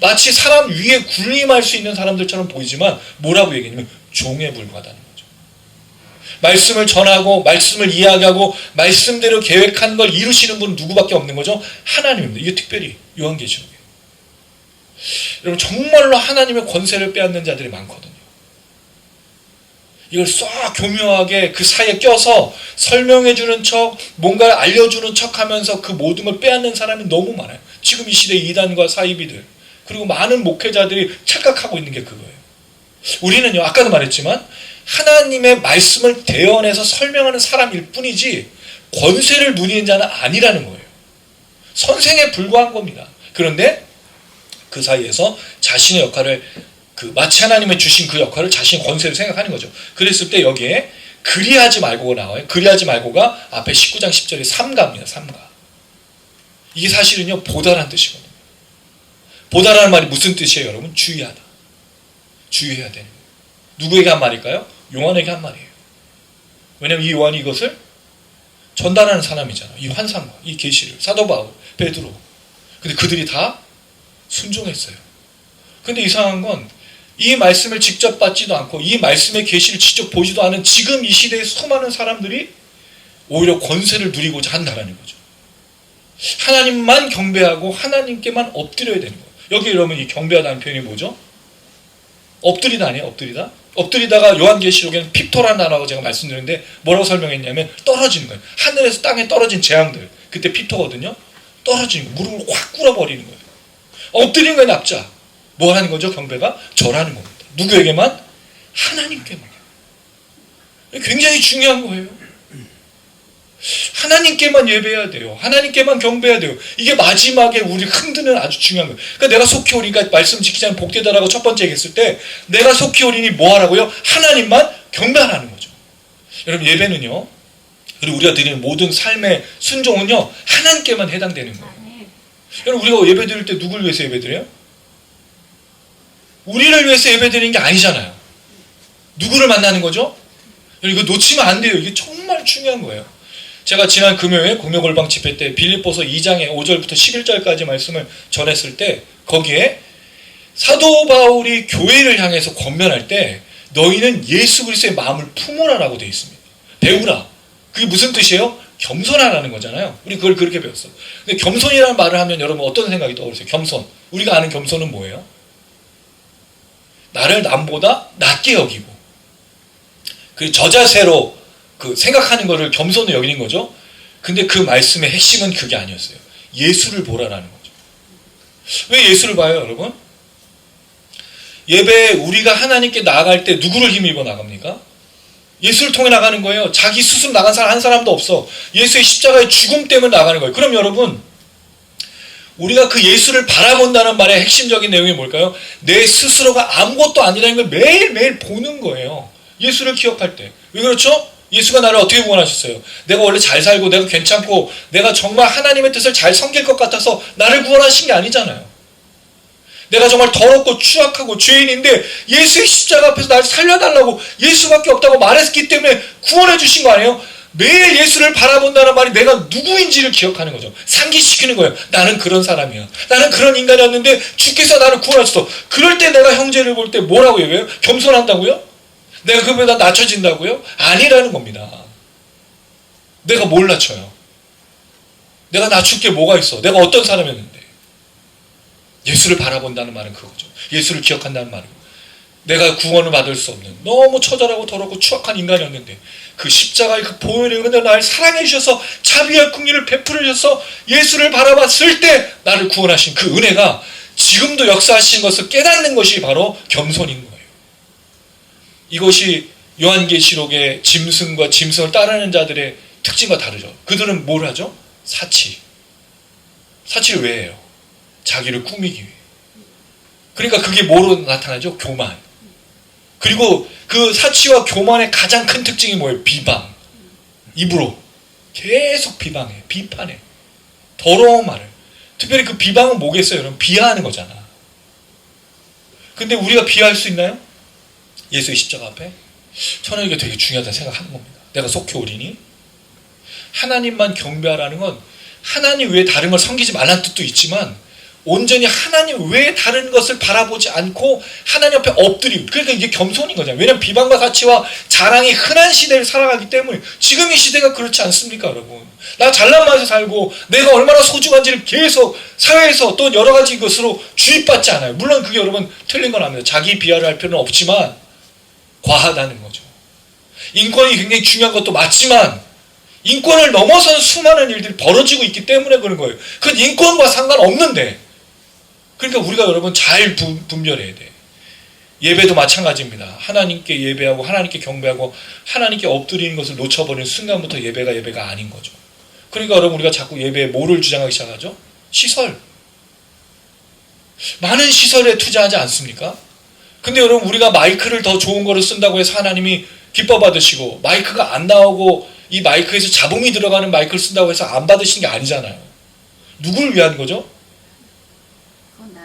마치 사람 위에 군림할 수 있는 사람들처럼 보이지만 뭐라고 얘기했냐면 종에 불과하다는 거죠. 말씀을 전하고 말씀을 이야기하고 말씀대로 계획한 걸 이루시는 분은 누구밖에 없는 거죠? 하나님입니다. 이게 특별히 요한계시록이에요. 여러분 정말로 하나님의 권세를 빼앗는 자들이 많거든요. 이걸 쏙 교묘하게 그 사이에 껴서 설명해주는 척 뭔가를 알려주는 척하면서 그 모든 걸 빼앗는 사람이 너무 많아요. 지금 이 시대 이단과 사이비들 그리고 많은 목회자들이 착각하고 있는 게 그거예요. 우리는요 아까도 말했지만 하나님의 말씀을 대언해서 설명하는 사람일 뿐이지 권세를 누리는 자는 아니라는 거예요. 선생에 불과한 겁니다. 그런데 그 사이에서 자신의 역할을 마치 하나님의 주신 그 역할을 자신의 권세로 생각하는 거죠. 그랬을 때 여기에 그리하지 말고가 나와요. 그리하지 말고가 앞에 19장 10절에 삼가입니다. 삼가. 이게 사실은요 보다라는 뜻이거든요. 보다라는 말이 무슨 뜻이에요 여러분? 주의하다. 주의해야 되는 거예요. 누구에게 한 말일까요? 요한에게 한 말이에요. 왜냐하면 이 요한이 이것을 전달하는 사람이잖아요. 이 환상과 이 계시를 사도 바울, 베드로. 근데 그들이 다 순종했어요. 근데 이상한 건 이 말씀을 직접 받지도 않고 이 말씀의 계시를 직접 보지도 않은 지금 이 시대의 수많은 사람들이 오히려 권세를 누리고자 한다라는 거죠. 하나님만 경배하고 하나님께만 엎드려야 되는 거예요. 여기 여러분 이 경배하다는 표현이 뭐죠? 엎드리다 아니에요? 엎드리다? 엎드리다가 요한계시록에는 핍토라는 단어라고 제가 말씀드렸는데 뭐라고 설명했냐면 떨어지는 거예요. 하늘에서 땅에 떨어진 재앙들. 그때 핍토거든요. 떨어지는 거예요. 무릎을 확 꿇어버리는 거예요. 엎드리는 거예요, 납작. 뭐 하는 거죠? 경배가? 절하는 겁니다. 누구에게만? 하나님께만. 굉장히 중요한 거예요. 하나님께만 예배해야 돼요. 하나님께만 경배해야 돼요. 이게 마지막에 우리 흔드는 아주 중요한 거예요. 그러니까 내가 속히 오리니까 말씀 지키지 않으면 복되다라고 첫 번째 얘기했을 때 내가 속히 오리니 뭐 하라고요? 하나님만 경배하라는 거죠. 여러분 예배는요. 그리고 우리가 드리는 모든 삶의 순종은요. 하나님께만 해당되는 거예요. 여러분 우리가 예배 드릴 때 누굴 위해서 예배 드려요? 우리를 위해서 예배 드리는 게 아니잖아요. 누구를 만나는 거죠? 이거 놓치면 안 돼요. 이게 정말 중요한 거예요. 제가 지난 금요일 공명골방 집회 때 빌립보서 2장의 5절부터 11절까지 말씀을 전했을 때 거기에 사도 바울이 교회를 향해서 권면할 때 너희는 예수 그리스도의 마음을 품으라라고 되어 있습니다. 배우라. 그게 무슨 뜻이에요? 겸손하라는 거잖아요. 우리 그걸 그렇게 배웠어. 근데 겸손이라는 말을 하면 여러분 어떤 생각이 떠오르세요? 겸손. 우리가 아는 겸손은 뭐예요? 나를 남보다 낮게 여기고 그 저자세로 그 생각하는 거를 겸손을 여기는 거죠. 근데 그 말씀의 핵심은 그게 아니었어요. 예수를 보라라는 거죠. 왜 예수를 봐요, 여러분? 예배에 우리가 하나님께 나아갈 때 누구를 힘입어 나갑니까? 예수를 통해 나가는 거예요. 자기 스스로 나간 사람 한 사람도 없어. 예수의 십자가의 죽음 때문에 나가는 거예요. 그럼 여러분 우리가 그 예수를 바라본다는 말의 핵심적인 내용이 뭘까요? 내 스스로가 아무것도 아니라는 걸 매일매일 보는 거예요. 예수를 기억할 때. 왜 그렇죠? 예수가 나를 어떻게 구원하셨어요? 내가 원래 잘 살고 내가 괜찮고 내가 정말 하나님의 뜻을 잘 섬길 것 같아서 나를 구원하신 게 아니잖아요. 내가 정말 더럽고 추악하고 죄인인데 예수의 십자가 앞에서 나를 살려달라고 예수밖에 없다고 말했기 때문에 구원해 주신 거 아니에요? 매일 예수를 바라본다는 말이 내가 누구인지를 기억하는 거죠. 상기시키는 거예요. 나는 그런 사람이야. 나는 그런 인간이었는데 주께서 나를 구원하셨어. 그럴 때 내가 형제를 볼 때 뭐라고 얘기해요? 겸손한다고요? 내가 그보다 낮춰진다고요? 아니라는 겁니다. 내가 뭘 낮춰요? 내가 낮출 게 뭐가 있어? 내가 어떤 사람이었는데? 예수를 바라본다는 말은 그거죠. 예수를 기억한다는 말은 내가 구원을 받을 수 없는 너무 처절하고 더럽고 추악한 인간이었는데 그 십자가의 그 보혈의 은혜로 나를 사랑해 주셔서 자비와 긍휼을 베풀어 주셔서 예수를 바라봤을 때 나를 구원하신 그 은혜가 지금도 역사하신 것을 깨닫는 것이 바로 겸손인 거예요. 이것이 요한계시록의 짐승과 짐승을 따르는 자들의 특징과 다르죠. 그들은 뭘 하죠? 사치. 사치를 왜 해요? 자기를 꾸미기 위해. 그러니까 그게 뭐로 나타나죠? 교만. 그리고 그 사치와 교만의 가장 큰 특징이 뭐예요? 비방. 입으로 계속 비방해. 비판해. 더러운 말을. 특별히 그 비방은 뭐겠어요? 여러분 비하하는 거잖아. 근데 우리가 비하할 수 있나요? 예수의 십자가 앞에? 저는 이게 되게 중요하다고 생각하는 겁니다. 내가 속히 오리니 하나님만 경배하라는 건 하나님 외에 다른 걸 섬기지 말라는 뜻도 있지만 온전히 하나님 외에 다른 것을 바라보지 않고 하나님 앞에 엎드리고, 그러니까 이게 겸손인 거잖아요. 왜냐하면 비방과 사치와 자랑이 흔한 시대를 살아가기 때문에. 지금 이 시대가 그렇지 않습니까, 여러분? 나 잘난 맛에 살고 내가 얼마나 소중한지를 계속 사회에서 또 여러 가지 것으로 주입받지 않아요. 물론 그게 여러분 틀린 건 아닙니다. 자기 비하를 할 필요는 없지만 과하다는 거죠. 인권이 굉장히 중요한 것도 맞지만 인권을 넘어선 수많은 일들이 벌어지고 있기 때문에 그런 거예요. 그건 인권과 상관없는데. 그러니까 우리가 여러분 잘 분별해야 돼. 예배도 마찬가지입니다. 하나님께 예배하고 하나님께 경배하고 하나님께 엎드리는 것을 놓쳐버리는 순간부터 예배가 아닌 거죠. 그러니까 여러분 우리가 자꾸 예배에 뭐를 주장하기 시작하죠? 시설. 많은 시설에 투자하지 않습니까? 근데 여러분 우리가 마이크를 더 좋은 거를 쓴다고 해서 하나님이 기뻐 받으시고 마이크가 안 나오고 이 마이크에서 잡음이 들어가는 마이크를 쓴다고 해서 안 받으시는 게 아니잖아요. 누굴 위한 거죠?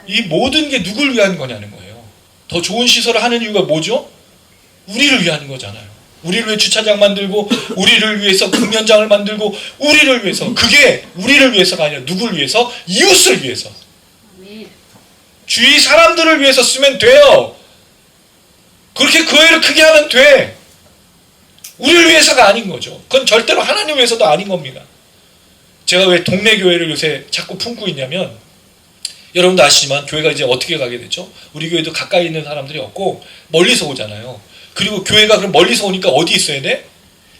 이 모든 게 누굴 위한 거냐는 거예요. 더 좋은 시설을 하는 이유가 뭐죠? 우리를 위한 거잖아요. 우리를 위해 주차장 만들고 우리를 위해서 공연장을 만들고 우리를 위해서. 그게 우리를 위해서가 아니라 누굴 위해서? 이웃을 위해서. 주위 사람들을 위해서 쓰면 돼요. 그렇게 교회를 크게 하면 돼. 우리를 위해서가 아닌 거죠. 그건 절대로 하나님 위해서도 아닌 겁니다. 제가 왜 동네 교회를 요새 자꾸 품고 있냐면, 여러분도 아시지만 교회가 이제 어떻게 가게 됐죠? 우리 교회도 가까이 있는 사람들이 없고 멀리서 오잖아요. 그리고 교회가 그럼 멀리서 오니까 어디 있어야 돼?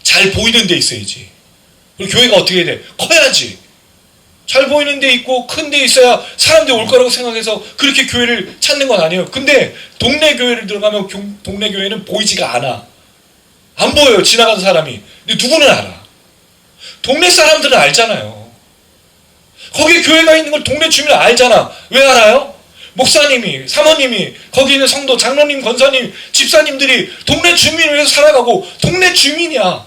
잘 보이는 데 있어야지. 그리고 교회가 어떻게 해야 돼? 커야지. 잘 보이는 데 있고 큰 데 있어야 사람들이 올 거라고 생각해서 그렇게 교회를 찾는 건 아니에요. 근데 동네 교회를 들어가면 동네 교회는 보이지가 않아. 안 보여요, 지나가는 사람이. 근데 누구는 알아. 동네 사람들은 알잖아요. 거기 교회가 있는 걸 동네 주민은 알잖아. 왜 알아요? 목사님이, 사모님이, 거기 있는 성도, 장로님, 권사님, 집사님들이 동네 주민을 위해서 살아가고 동네 주민이야.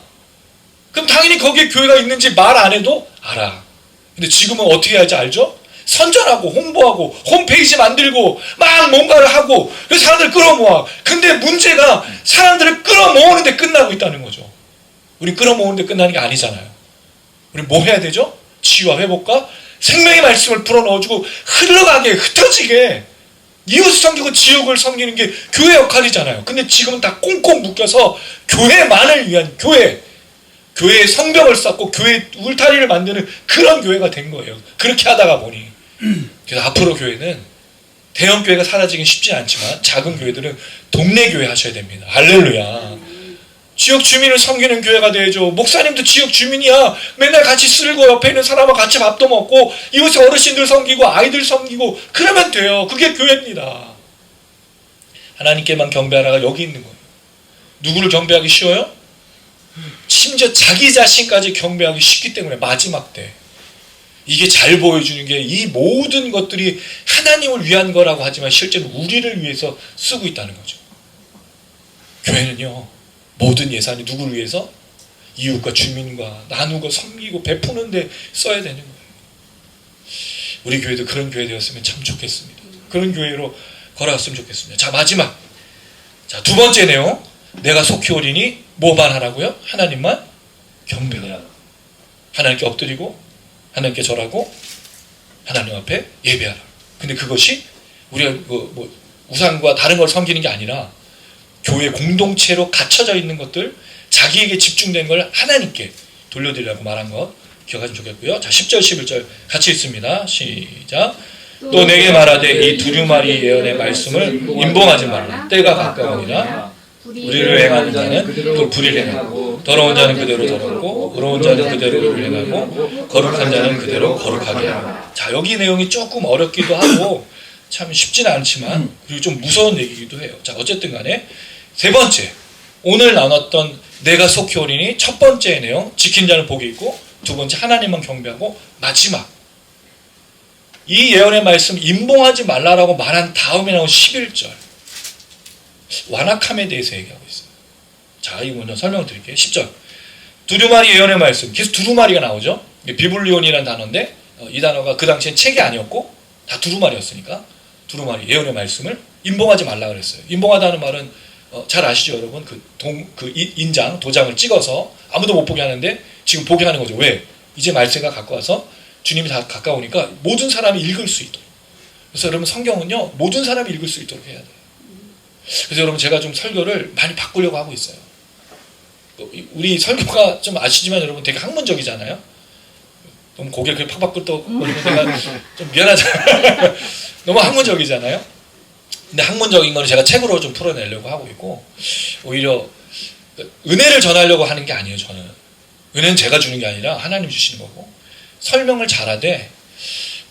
그럼 당연히 거기에 교회가 있는지 말 안 해도 알아. 근데 지금은 어떻게 할지 알죠? 선전하고 홍보하고 홈페이지 만들고 막 뭔가를 하고 그래서 사람들을 끌어모아. 근데 문제가 사람들을 끌어모으는데 끝나고 있다는 거죠. 우리 끌어모으는데 끝나는 게 아니잖아요. 우리 뭐 해야 되죠? 치유와 회복과 생명의 말씀을 불어넣어주고 흘러가게, 흩어지게 이웃을 섬기고 지역을 섬기는 게 교회 역할이잖아요. 근데 지금은 다 꽁꽁 묶여서 교회만을 위한 교회의 성벽을 쌓고 교회 울타리를 만드는 그런 교회가 된 거예요. 그렇게 하다가 보니. 그래서 앞으로 교회는 대형 교회가 사라지긴 쉽지 않지만 작은 교회들은 동네 교회 하셔야 됩니다. 할렐루야. 지역 주민을 섬기는 교회가 되죠. 목사님도 지역 주민이야. 맨날 같이 쓸고 옆에 있는 사람과 같이 밥도 먹고 이웃의 어르신들 섬기고 아이들 섬기고 그러면 돼요. 그게 교회입니다. 하나님께만 경배하라가 여기 있는 거예요. 누구를 경배하기 쉬워요? 심지어 자기 자신까지 경배하기 쉽기 때문에 마지막 때 이게 잘 보여주는 게 이 모든 것들이 하나님을 위한 거라고 하지만 실제로 우리를 위해서 쓰고 있다는 거죠. 교회는요, 모든 예산이 누구를 위해서? 이웃과 주민과 나누고 섬기고 베푸는데 써야 되는 거예요. 우리 교회도 그런 교회 되었으면 참 좋겠습니다. 그런 교회로 걸어갔으면 좋겠습니다. 자, 마지막. 자, 두 번째 내용. 내가 속히 오리니 뭐만 하라고요? 하나님만 경배하라. 하나님께 엎드리고 하나님께 절하고 하나님 앞에 예배하라. 근데 그것이 우리가 우상과 다른 걸 섬기는 게 아니라 교회 공동체로 갇혀져 있는 것들, 자기에게 집중된 걸 하나님께 돌려드리라고 말한 것 기억하시면 좋겠고요. 자, 10절 11절 같이 읽습니다. 시작. 또 내게 말하되 이 두루마리 예언의 말씀을 임봉하지 말라. 때가 가까우니라. 우리를 행하는 자는 그 불의를 행하고 더러운 자는 그대로 더럽고 의로운 자는 그대로 의를 행하고 거룩한 자는 그대로 거룩하게 하라. 자, 여기 내용이 조금 어렵기도 하고 참 쉽지는 않지만 그리고 좀 무서운 얘기이기도 해요. 자, 어쨌든 간에 세 번째, 오늘 나눴던 내가 속히 오리니 첫 번째 내용, 지킨 자는 복이 있고 두 번째 하나님만 경배하고 마지막 이 예언의 말씀 임봉하지 말라라고 말한 다음에 나온 11절 완악함에 대해서 얘기하고 있어요. 자, 이거 먼저 설명드릴게요. 10절. 두루마리 예언의 말씀. 계속 두루마리가 나오죠. 비블리온이라는 단어인데 이 단어가 그 당시엔 책이 아니었고 다 두루마리였으니까 두루마리 예언의 말씀을 임봉하지 말라 그랬어요. 임봉하다는 말은 잘 아시죠, 여러분? 인장, 도장을 찍어서 아무도 못 보게 하는데 지금 보게 하는 거죠. 왜? 이제 말세가 가까워서 주님이 다 가까우니까 모든 사람이 읽을 수 있도록. 그래서 여러분 성경은요, 모든 사람이 읽을 수 있도록 해야 돼요. 그래서 여러분 제가 좀 설교를 많이 바꾸려고 하고 있어요. 우리 설교가 좀 아시지만 여러분 되게 학문적이잖아요. 너무 고개를 그렇게 팍팍 끄덕거리면 내가 좀 미안하잖아요. 너무 학문적이잖아요. 근데 학문적인 거는 제가 책으로 좀 풀어내려고 하고 있고 오히려 은혜를 전하려고 하는 게 아니에요. 저는 은혜는 제가 주는 게 아니라 하나님 주시는 거고 설명을 잘하되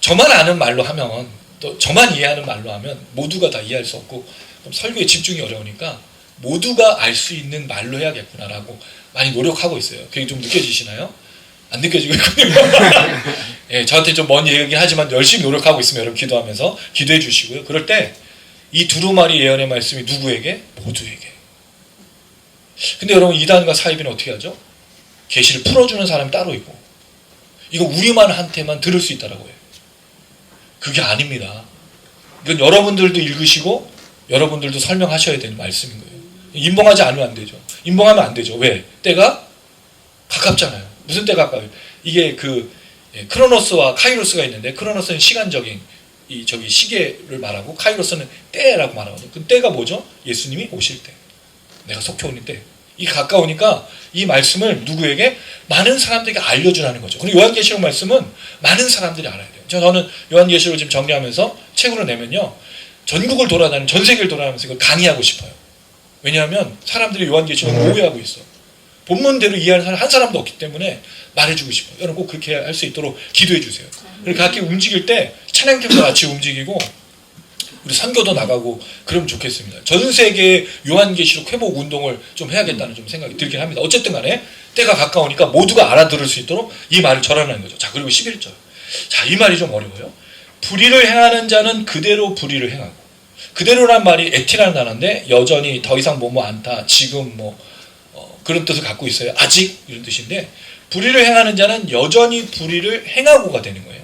저만 아는 말로 하면 또 저만 이해하는 말로 하면 모두가 다 이해할 수 없고 그럼 설교에 집중이 어려우니까 모두가 알 수 있는 말로 해야겠구나라고 많이 노력하고 있어요. 그게 좀 느껴지시나요? 안 느껴지고 있거든요. 예, 저한테 좀 먼 얘기긴 하지만 열심히 노력하고 있으면 여러분 기도하면서 기도해 주시고요. 그럴 때 이 두루마리 예언의 말씀이 누구에게? 모두에게. 근데 여러분 이단과 사이비는 어떻게 하죠? 계시를 풀어주는 사람이 따로 있고 이거 우리만 한테만 들을 수 있다라고 해요. 그게 아닙니다. 이건 여러분들도 읽으시고 여러분들도 설명하셔야 되는 말씀인 거예요. 임봉하지 않으면 안 되죠. 임봉하면 안 되죠. 왜? 때가 가깝잖아요. 무슨 때가 가까워요? 이게 크로노스와 카이로스가 있는데 크로노스는 시간적인 이 저기 시계를 말하고 카이로스는 때라고 말하거든요. 그 때가 뭐죠? 예수님이 오실 때. 내가 속해 오는 때. 이 가까우니까 이 말씀을 누구에게? 많은 사람들에게 알려주라는 거죠. 그리고 요한계시록 말씀은 많은 사람들이 알아야 돼요. 저는 요한계시록을 지금 정리하면서 책으로 내면요. 전국을 돌아다니는, 전 세계를 돌아다니면서 이걸 강의하고 싶어요. 왜냐하면 사람들이 요한계시록을 오해하고 있어. 본문대로 이해하는 사람 한 사람도 없기 때문에 말해주고 싶어요. 여러분 꼭 그렇게 할 수 있도록 기도해 주세요. 그리고 각기 움직일 때 찬양팀도 같이 움직이고 우리 선교도 나가고 그러면 좋겠습니다. 전 세계 요한계시록 회복 운동을 좀 해야겠다는 좀 생각이 들긴 합니다. 어쨌든 간에 때가 가까우니까 모두가 알아들을 수 있도록 이 말을 전하는 거죠. 자, 그리고 11절. 자, 이 말이 좀 어려워요. 불의를 행하는 자는 그대로 불의를 행하고, 그대로란 말이 에티라는 단어인데 여전히 더 이상 뭐뭐 않다, 지금 뭐 그런 뜻을 갖고 있어요. 아직 이런 뜻인데 불의를 행하는 자는 여전히 불의를 행하고가 되는 거예요.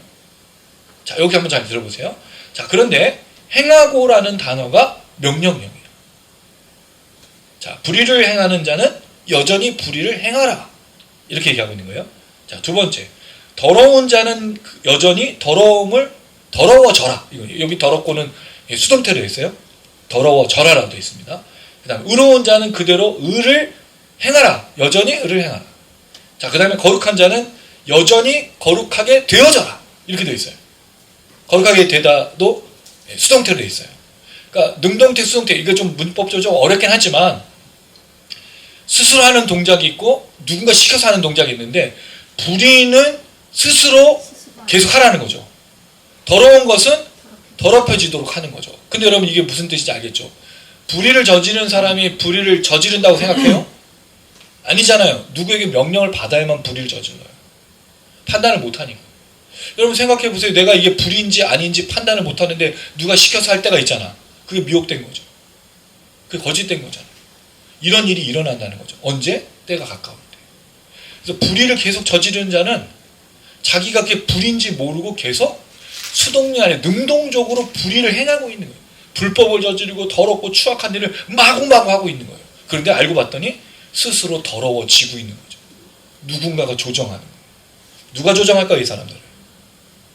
자, 여기 한번 잘 들어보세요. 자, 그런데 행하고라는 단어가 명령형이에요. 자, 불의를 행하는 자는 여전히 불의를 행하라. 이렇게 얘기하고 있는 거예요. 자, 두 번째. 더러운 자는 여전히 더러움을 더러워져라. 여기 더럽고는 수동태로 되어 있어요. 더러워져라라고 되어 있습니다. 그 다음에 의로운 자는 그대로 의를 행하라. 여전히 의를 행하라. 자, 그 다음에 거룩한 자는 여전히 거룩하게 되어져라. 이렇게 되어 있어요. 거룩하게 되다도 수동태로 되어 있어요. 그러니까 능동태, 수동태, 이거 좀 문법적으로 좀 어렵긴 하지만 스스로 하는 동작이 있고 누군가 시켜서 하는 동작이 있는데 불의는 스스로 계속 하라는 거죠. 더러운 것은 더럽혀지도록 하는 거죠. 근데 여러분 이게 무슨 뜻인지 알겠죠? 불의를 저지르는 사람이 불의를 저지른다고 생각해요? 아니잖아요. 누구에게 명령을 받아야만 불의를 저질러요. 판단을 못하니까. 여러분 생각해 보세요. 내가 이게 불의인지 아닌지 판단을 못하는데 누가 시켜서 할 때가 있잖아. 그게 미혹된 거죠. 그게 거짓된 거잖아. 이런 일이 일어난다는 거죠. 언제? 때가 가까울 때. 그래서 불의를 계속 저지르는 자는 자기가 그게 불의인지 모르고 계속 수동력 안에 능동적으로 불의를 행하고 있는 거예요. 불법을 저지르고 더럽고 추악한 일을 마구마구 하고 있는 거예요. 그런데 알고 봤더니 스스로 더러워지고 있는 거죠. 누군가가 조정하는 거예요. 누가 조정할까요? 이 사람들을.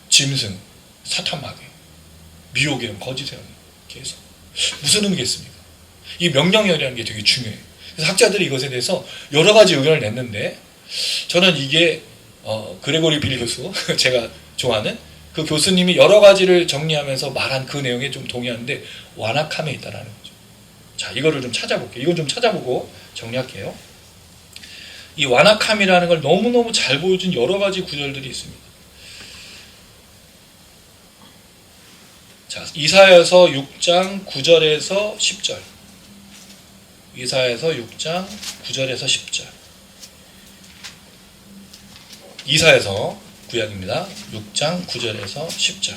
짐승, 사탄마귀, 미혹이랑 거짓이랑 계속. 무슨 의미겠습니까? 이 명령형이라는 게 되게 중요해요. 그래서 학자들이 이것에 대해서 여러 가지 의견을 냈는데 저는 이게 그레고리 빌 교수, 제가 좋아하는 그 교수님이 여러 가지를 정리하면서 말한 그 내용에 좀 동의하는데 완악함에 있다라는 거죠. 자, 이거를 좀 찾아볼게요. 이건 좀 찾아보고 정리할게요. 이 완악함이라는 걸 너무너무 잘 보여준 여러 가지 구절들이 있습니다. 자, 이사야서 6장 9절에서 10절. 이사야서 6장 9절에서 10절. 이사야서 구약입니다. 6장 9절에서 10절.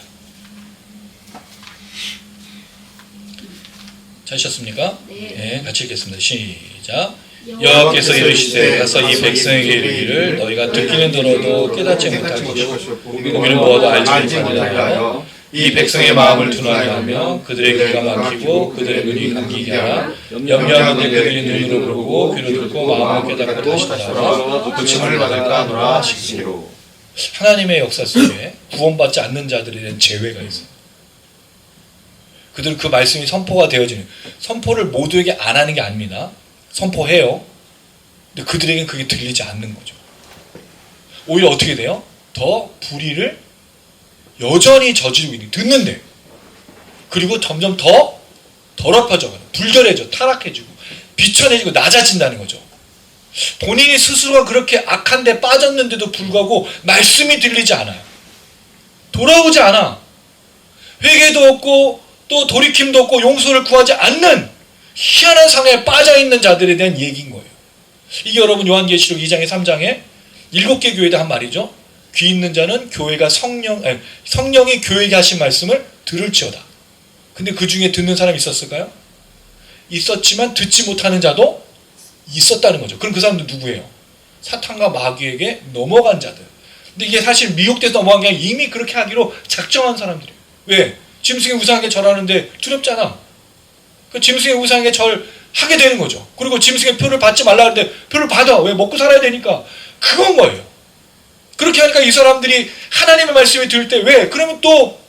찾으셨습니까? 네, 같이 읽겠습니다. 시작. 여호와께서 이르시되 가서 이 백성에게 이르기를 너희가 듣기는 들어도 깨닫지 못할 것이요 보기는 보아도 알지 못하게 하여 이 백성의 마음을 둔하게 하며 그들의 귀가 막히고 그들의 눈이 감기게 하라. 염려하는데 그들이 눈으로 보고 귀로 듣고 마음을 깨닫고 다시 돌아와 고침을 받을까 하노라 하시기로. 하나님의 역사 속에 구원받지 않는 자들에 대한 제외가 있어요. 그들 그 말씀이 선포가 되어지는, 선포를 모두에게 안 하는 게 아닙니다. 선포해요. 근데 그들에게는 그게 들리지 않는 거죠. 오히려 어떻게 돼요? 더 불의를 여전히 저지르고 있는, 듣는데. 그리고 점점 더 더럽혀져가는, 불결해져, 타락해지고, 비천해지고, 낮아진다는 거죠. 본인이 스스로가 그렇게 악한 데 빠졌는데도 불구하고 말씀이 들리지 않아요. 돌아오지 않아. 회개도 없고 또 돌이킴도 없고 용서를 구하지 않는 희한한 상황에 빠져있는 자들에 대한 얘기인 거예요. 이게 여러분 요한계시록 2장에 3장에 7개 교회에 한 말이죠. 귀 있는 자는 교회가 성령이 교회에게 하신 말씀을 들을지어다. 근데 그 중에 듣는 사람이 있었을까요? 있었지만 듣지 못하는 자도 있었다는 거죠. 그럼 그 사람들 누구예요? 사탄과 마귀에게 넘어간 자들. 근데 이게 사실 미혹돼서 넘어간 게 아니라 이미 그렇게 하기로 작정한 사람들이에요. 왜? 짐승의 우상에게 절하는데 두렵잖아. 그 짐승의 우상에게 절하게 되는 거죠. 그리고 짐승의 표를 받지 말라 하는데 표를 받아. 왜? 먹고 살아야 되니까. 그건 거예요. 그렇게 하니까 이 사람들이 하나님의 말씀을 들을 때 왜? 그러면 또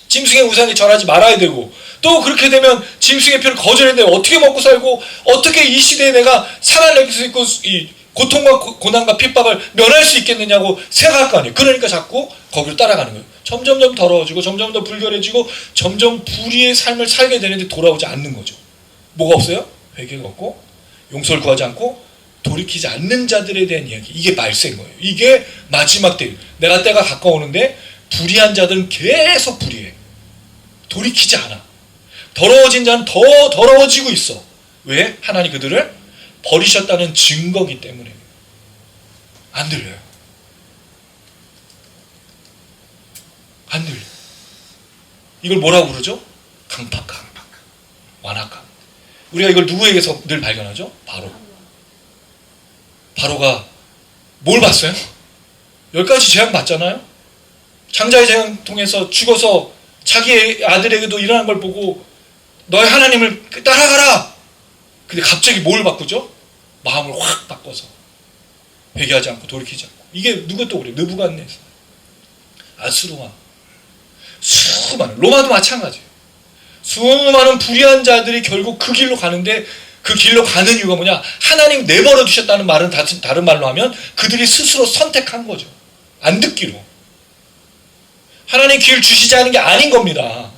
짐승의 우상에 절하지 말아야 되고, 또 그렇게 되면 짐승의 표를 거절했는데 어떻게 먹고 살고 어떻게 이 시대에 내가 살아낼 수 있고 이 고통과 고난과 핍박을 면할 수 있겠느냐고 생각할 거 아니에요. 그러니까 자꾸 거기를 따라가는 거예요. 점점점 더러워지고 점점 더 불결해지고 점점 불의의 삶을 살게 되는데 돌아오지 않는 거죠. 뭐가 없어요? 회개가 없고 용서를 구하지 않고 돌이키지 않는 자들에 대한 이야기. 이게 말세인 거예요. 이게 마지막 때. 내가 때가 가까우는데 불의한 자들은 계속 불의해. 돌이키지 않아. 더러워진 자는 더 더러워지고 있어. 왜? 하나님 그들을 버리셨다는 증거기 때문에. 안 들려요. 안 들려요. 이걸 뭐라고 그러죠? 강팍함, 완악함. 우리가 이걸 누구에게서 늘 발견하죠? 바로가 뭘 봤어요? 10가지 재앙 봤잖아요. 장자의 재앙 통해서 죽어서 자기 아들에게도 일어난 걸 보고 너의 하나님을 따라가라. 근데 갑자기 뭘 바꾸죠? 마음을 확 바꿔서 회개하지 않고 돌이키지 않고. 이게 누구도 그래요. 느부갓네살, 아수르와 수많은, 로마도 마찬가지예요. 수많은 불의한 자들이 결국 그 길로 가는데, 그 길로 가는 이유가 뭐냐? 하나님 내버려 두셨다는 말은 다른 말로 하면 그들이 스스로 선택한 거죠. 안 듣기로. 하나님 길 주시지 않은 게 아닌 겁니다.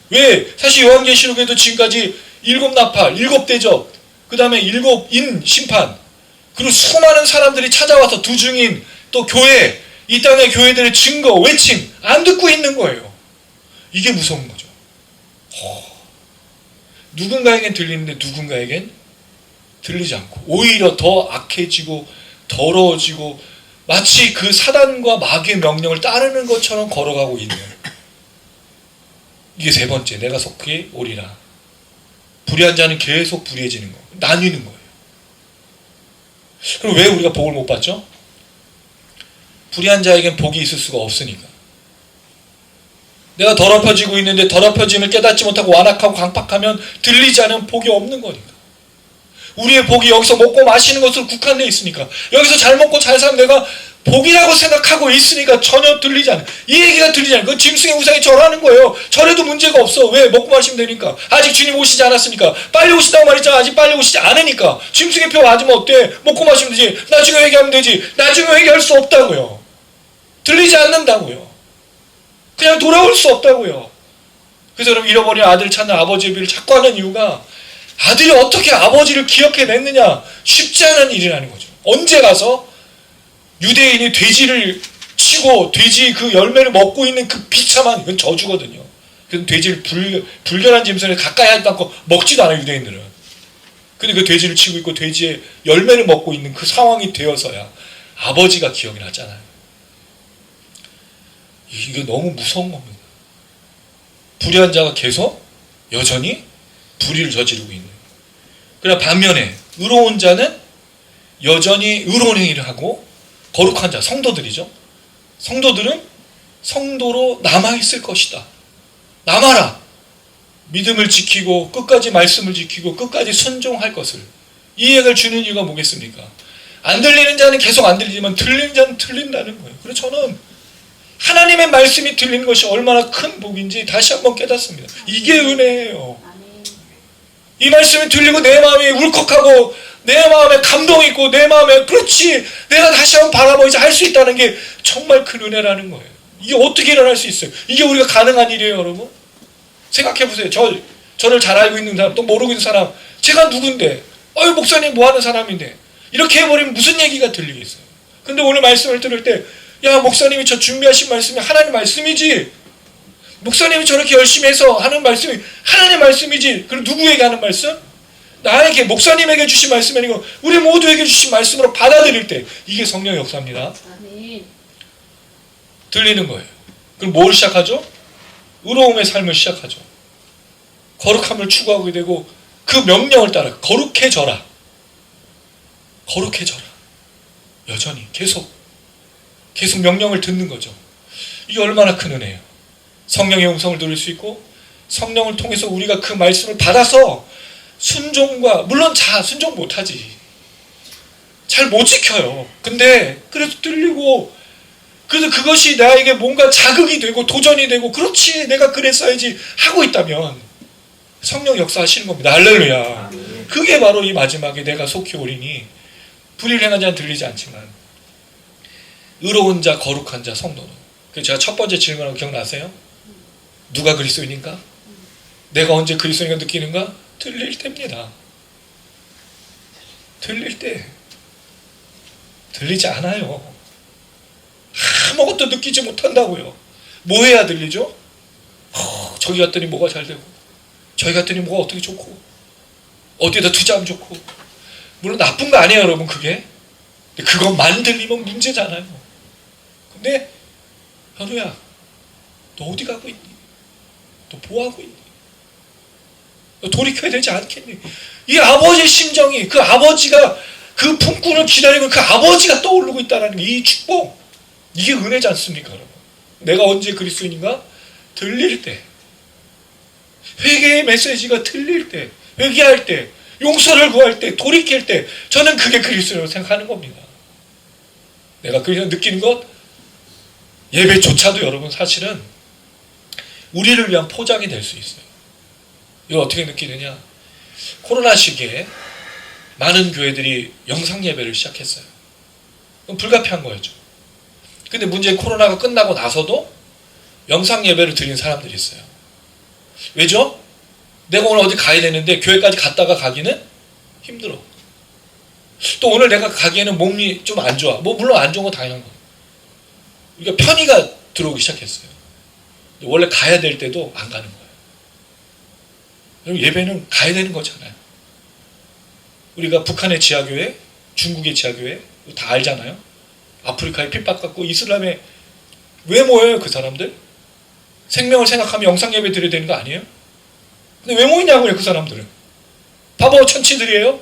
왜? 사실 요한계시록에도 지금까지 7나팔, 7대접, 그 다음에 7인 심판, 그리고 수많은 사람들이 찾아와서 두 증인, 또 교회, 이 땅의 교회들의 증거, 외침 안 듣고 있는 거예요. 이게 무서운 거죠. 누군가에겐 들리는데 누군가에겐 들리지 않고 오히려 더 악해지고 더러워지고 마치 그 사단과 마귀의 명령을 따르는 것처럼 걸어가고 있는, 이게 세 번째, 내가 속히 오리라. 불의한 자는 계속 불의해지는 거, 나뉘는 거예요. 그럼 왜 우리가 복을 못 받죠? 불의한 자에겐 복이 있을 수가 없으니까. 내가 더럽혀지고 있는데 더럽혀짐을 깨닫지 못하고 완악하고 강팍하면 들리지 않은 복이 없는 거니까. 우리의 복이 여기서 먹고 마시는 것으로 국한되어 있으니까, 여기서 잘 먹고 잘 살면 내가 복이라고 생각하고 있으니까 전혀 들리지 않아요. 이 얘기가 들리지 않아요. 그 짐승의 우상에 절하는 거예요. 절해도 문제가 없어. 왜? 먹고 마시면 되니까. 아직 주님 오시지 않았으니까. 빨리 오시다고 말했잖아. 아직 빨리 오시지 않으니까. 짐승의 표 맞으면 어때? 먹고 마시면 되지. 나중에 회개하면 되지. 나중에 회개할 수 없다고요. 들리지 않는다고요. 그냥 돌아올 수 없다고요. 그래서 여러분, 잃어버린 아들 찾는 아버지의 비를 자꾸 하는 이유가, 아들이 어떻게 아버지를 기억해냈느냐, 쉽지 않은 일이라는 거죠. 언제 가서 유대인이 돼지를 치고 돼지 그 열매를 먹고 있는 그 비참한, 이건 저주거든요. 그래서 돼지를 불결한 짐승을 가까이 하지도 않고 먹지도 않아요, 유대인들은. 근데 그 돼지를 치고 있고 돼지의 열매를 먹고 있는 그 상황이 되어서야 아버지가 기억이 나잖아요. 이게 너무 무서운 겁니다. 불의한 자가 계속 여전히 불의를 저지르고 있는. 그러나 반면에 의로운 자는 여전히 의로운 행위를 하고, 거룩한 자, 성도들이죠. 성도들은 성도로 남아있을 것이다. 남아라. 믿음을 지키고 끝까지 말씀을 지키고 끝까지 순종할 것을. 이 얘기를 주는 이유가 뭐겠습니까? 안 들리는 자는 계속 안 들리지만 들리는 자는 들린다는 거예요. 그래서 저는 하나님의 말씀이 들리는 것이 얼마나 큰 복인지 다시 한번 깨닫습니다. 이게 은혜예요. 이 말씀이 들리고 내 마음이 울컥하고 내 마음에 감동이 있고 내 마음에, 그렇지, 내가 다시 한번 바라보자 할 수 있다는 게 정말 큰 은혜라는 거예요. 이게 어떻게 일어날 수 있어요? 이게 우리가 가능한 일이에요, 여러분? 생각해 보세요. 저를 잘 알고 있는 사람, 또 모르고 있는 사람, 제가 누군데, 목사님 뭐 하는 사람인데, 이렇게 해버리면 무슨 얘기가 들리겠어요? 근데 오늘 말씀을 들을 때, 야, 목사님이 저 준비하신 말씀이 하나님 말씀이지, 목사님이 저렇게 열심히 해서 하는 말씀이 하나님 말씀이지, 그럼 누구에게 하는 말씀? 나에게, 목사님에게 주신 말씀이 아니고 우리 모두에게 주신 말씀으로 받아들일 때, 이게 성령의 역사입니다. 아멘. 들리는 거예요. 그럼 뭘 시작하죠? 의로움의 삶을 시작하죠. 거룩함을 추구하게 되고 그 명령을 따라 거룩해져라. 거룩해져라. 여전히 계속 명령을 듣는 거죠. 이게 얼마나 큰 은혜예요. 성령의 음성을 들을 수 있고, 성령을 통해서 우리가 그 말씀을 받아서 순종과, 물론 순종 못하지. 잘 못 지켜요. 근데 그래도 들리고 그래서 그것이 나에게 뭔가 자극이 되고 도전이 되고 그렇지 내가 그랬어야지 하고 있다면 성령 역사하시는 겁니다. 할렐루야. 그게 바로 이 마지막에 내가 속히 오리니 불의를 행한 자는 들리지 않지만 의로운 자 거룩한 자 성도는. 그래서 제가 첫 번째 질문하고 기억나세요? 누가 그리스도인인가? 내가 언제 그리스도인가 느끼는가? 들릴 때입니다. 들릴 때. 들리지 않아요. 아무것도 느끼지 못한다고요. 뭐 해야 들리죠? 저기 갔더니 뭐가 잘 되고 저기 갔더니 뭐가 어떻게 좋고 어디에다 투자하면 좋고 물론 나쁜 거 아니에요 여러분 그게. 근데 그것만 들리면 문제잖아요. 근데 현우야 너 어디 가고 있니? 너 뭐하고 있니? 너 돌이켜야 되지 않겠니? 이 아버지의 심정이 그 아버지가 그 품꾼을 기다리고 그 아버지가 떠오르고 있다는 이 축복 이게 은혜지 않습니까 여러분? 내가 언제 그리스도인인가? 들릴 때 회개의 메시지가 들릴 때 회개할 때 용서를 구할 때 돌이킬 때 저는 그게 그리스도라고 생각하는 겁니다. 내가 그냥 느끼는 것 예배조차도 여러분 사실은 우리를 위한 포장이 될 수 있어요. 이거 어떻게 느끼느냐? 코로나 시기에 많은 교회들이 영상 예배를 시작했어요. 그럼 불가피한 거였죠. 근데 문제는 코로나가 끝나고 나서도 영상 예배를 드리는 사람들이 있어요. 왜죠? 내가 오늘 어디 가야 되는데 교회까지 갔다가 가기는 힘들어. 또 오늘 내가 가기에는 몸이 좀 안 좋아. 뭐 물론 안 좋은 건 당연한 거예요. 그러니까 편의가 들어오기 시작했어요. 원래 가야 될 때도 안 가는 거예요. 예배는 가야 되는 거잖아요. 우리가 북한의 지하교회, 중국의 지하교회 다 알잖아요. 아프리카에 핍박받고 이슬람에 왜 모여요 그 사람들? 생명을 생각하면 영상 예배 드려야 되는 거 아니에요? 근데 왜 모이냐고요 그 사람들은? 바보 천치들이에요?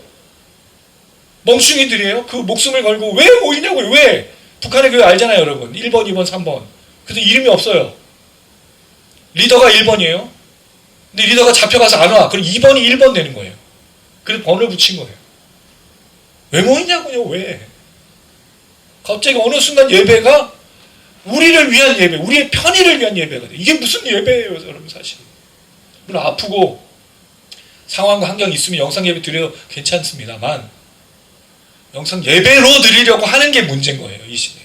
멍충이들이에요? 그 목숨을 걸고 왜 모이냐고요? 왜? 북한의 교회 알잖아요 여러분. 1번, 2번, 3번. 그래서 이름이 없어요. 리더가 1번이에요. 근데 리더가 잡혀가서 안 와. 그럼 2번이 1번 되는 거예요. 그래서 번을 붙인 거예요. 왜 모이냐고요? 왜? 갑자기 어느 순간 예배가 우리를 위한 예배, 우리의 편의를 위한 예배가 돼. 이게 무슨 예배예요 여러분 사실. 물론 아프고 상황과 환경이 있으면 영상 예배 드려도 괜찮습니다만 영상 예배로 드리려고 하는 게 문제인 거예요 이 시대에.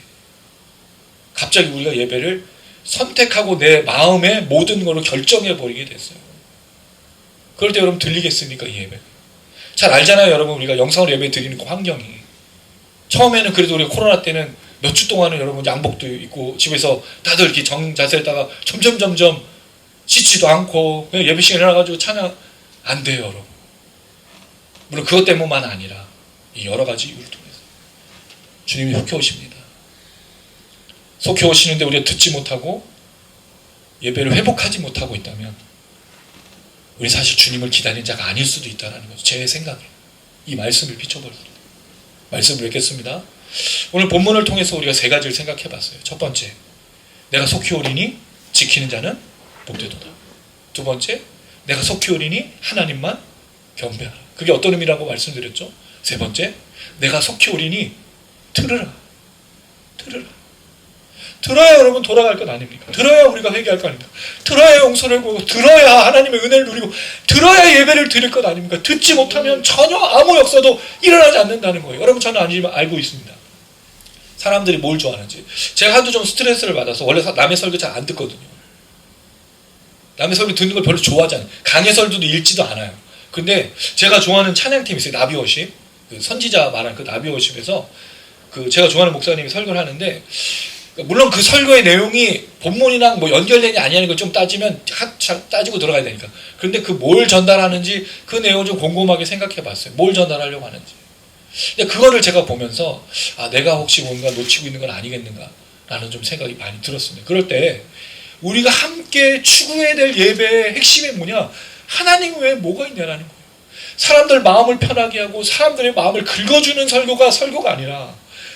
갑자기 우리가 예배를 선택하고 내 마음의 모든 걸로 결정해버리게 됐어요. 그럴 때 여러분 들리겠습니까 이 예배? 잘 알잖아요 여러분. 우리가 영상으로 예배 드리는 그 환경이 처음에는 그래도 우리가 코로나 때는 몇 주 동안은 여러분 양복도 입고 집에서 다들 이렇게 정자세에다가 점점 씻지도 않고 그냥 예배 시간에 일어나가지고 찬양 안 돼요 여러분. 물론 그것 때문만 아니라 이 여러 가지 이유를 통해서 주님이 속해 오십니다. 속해 오시는데 우리가 듣지 못하고 예배를 회복하지 못하고 있다면 우리 사실 주님을 기다리는 자가 아닐 수도 있다는 거죠. 제 생각에 이 말씀을 비춰버립니다. 말씀을 읽겠습니다. 오늘 본문을 통해서 우리가 세 가지를 생각해 봤어요. 첫 번째, 내가 속히 오리니 지키는 자는 복되도다. 두 번째, 내가 속히 오리니 하나님만 경배하라. 그게 어떤 의미라고 말씀드렸죠? 세 번째, 내가 속히 오리니 들으라. 들어야 여러분 돌아갈 것 아닙니까? 들어야 우리가 회개할 것 아닙니까? 들어야 용서를 구하고 들어야 하나님의 은혜를 누리고 들어야 예배를 드릴 것 아닙니까? 듣지 못하면 전혀 아무 역사도 일어나지 않는다는 거예요. 여러분 저는 알고 있습니다. 사람들이 뭘 좋아하는지. 제가 하도 좀 스트레스를 받아서 원래 남의 설교 잘 안 듣거든요. 남의 설교 듣는 걸 별로 좋아하지 않아요. 강의 설교도 읽지도 않아요. 근데 제가 좋아하는 찬양팀이 있어요. 나비워십. 그 선지자 말한 그 나비워십에서 그 제가 좋아하는 목사님이 설교를 하는데 물론 그 설교의 내용이 본문이랑 뭐 연결되냐 아니냐는 걸 좀 따지면 따지고 들어가야 되니까. 그런데 그 뭘 전달하는지 그 내용을 좀 곰곰하게 생각해 봤어요. 뭘 전달하려고 하는지. 근데 그거를 제가 보면서 아 내가 혹시 뭔가 놓치고 있는 건 아니겠는가 라는 좀 생각이 많이 들었습니다. 그럴 때 우리가 함께 추구해야 될 예배의 핵심이 뭐냐? 하나님 외에 뭐가 있냐라는 거예요. 사람들 마음을 편하게 하고 사람들의 마음을 긁어주는 설교가 아니라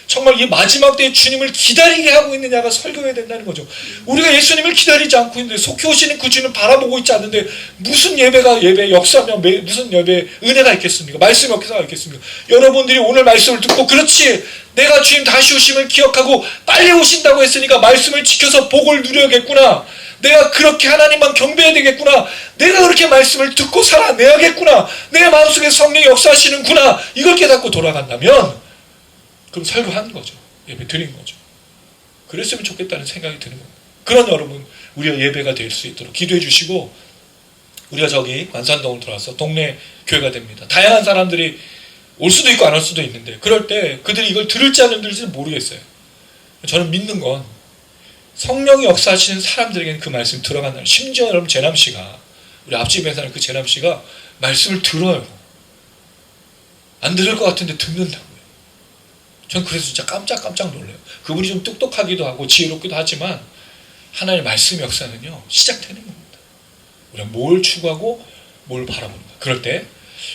정말 이 마지막 때에 주님을 기다리게 하고 있느냐가 설교해야 된다는 거죠. 우리가 예수님을 기다리지 않고 있는데 속히 오시는 그 주님 바라보고 있지 않는데 무슨 예배가 예배 역사며 무슨 예배 은혜가 있겠습니까? 말씀 역사가 있겠습니까? 여러분들이 오늘 말씀을 듣고 그렇지 내가 주님 다시 오심을 기억하고 빨리 오신다고 했으니까 말씀을 지켜서 복을 누려야겠구나. 내가 그렇게 하나님만 경배해야 되겠구나. 내가 그렇게 말씀을 듣고 살아내야겠구나. 내 마음속에 성령이 역사하시는구나. 이걸 깨닫고 돌아간다면 그럼 설교한 거죠. 예배 드린 거죠. 그랬으면 좋겠다는 생각이 드는 겁니다. 그런 여러분 우리가 예배가 될 수 있도록 기도해 주시고 우리가 저기 관산동을 들어와서 동네 교회가 됩니다. 다양한 사람들이 올 수도 있고 안 올 수도 있는데 그럴 때 그들이 이걸 들을지 안 들을지 모르겠어요. 저는 믿는 건 성령이 역사하시는 사람들에게는 그 말씀이 들어간다는 심지어 여러분 재남씨가 우리 앞집에 사는 그 재남씨가 말씀을 들어요. 안 들을 것 같은데 듣는다고요. 전 그래서 진짜 깜짝 놀라요. 그분이 좀 똑똑하기도 하고 지혜롭기도 하지만 하나님의 말씀의 역사는요 시작되는 겁니다. 우리가 뭘 추구하고 뭘 바라봅니다. 그럴 때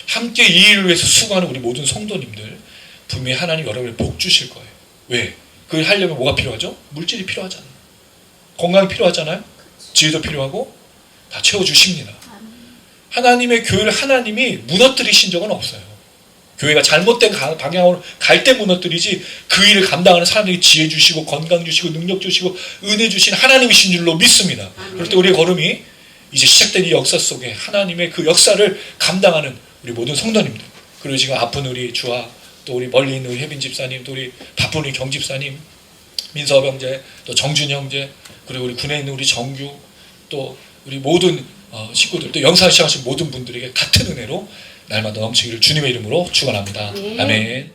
함께 이 일을 위해서 수고하는 우리 모든 성도님들 분명히 하나님 여러분에게 복 주실 거예요. 왜? 그걸 하려면 뭐가 필요하죠? 물질이 필요하잖아요. 건강이 필요하잖아요. 지혜도 필요하고 다 채워주십니다. 하나님의 교회를 하나님이 무너뜨리신 적은 없어요. 교회가 잘못된 방향으로 갈 때 무너뜨리지 그 일을 감당하는 사람에게 지혜 주시고 건강 주시고 능력 주시고 은혜 주신 하나님이신 줄로 믿습니다. 그럴 때 우리의 걸음이 이제 시작된 이 역사 속에 하나님의 그 역사를 감당하는 우리 모든 성도님들 그리고 지금 아픈 우리 주아 또 우리 멀리 있는 우리 혜빈 집사님 또 우리 바쁜 우리 경 집사님 민섭 형제 또 정준 형제 그리고 우리 군에 있는 우리 정규 또 우리 모든 식구들 또 영상을 시청하신 모든 분들에게 같은 은혜로 날마다 넘치기를 주님의 이름으로 축원합니다. 네. 아멘.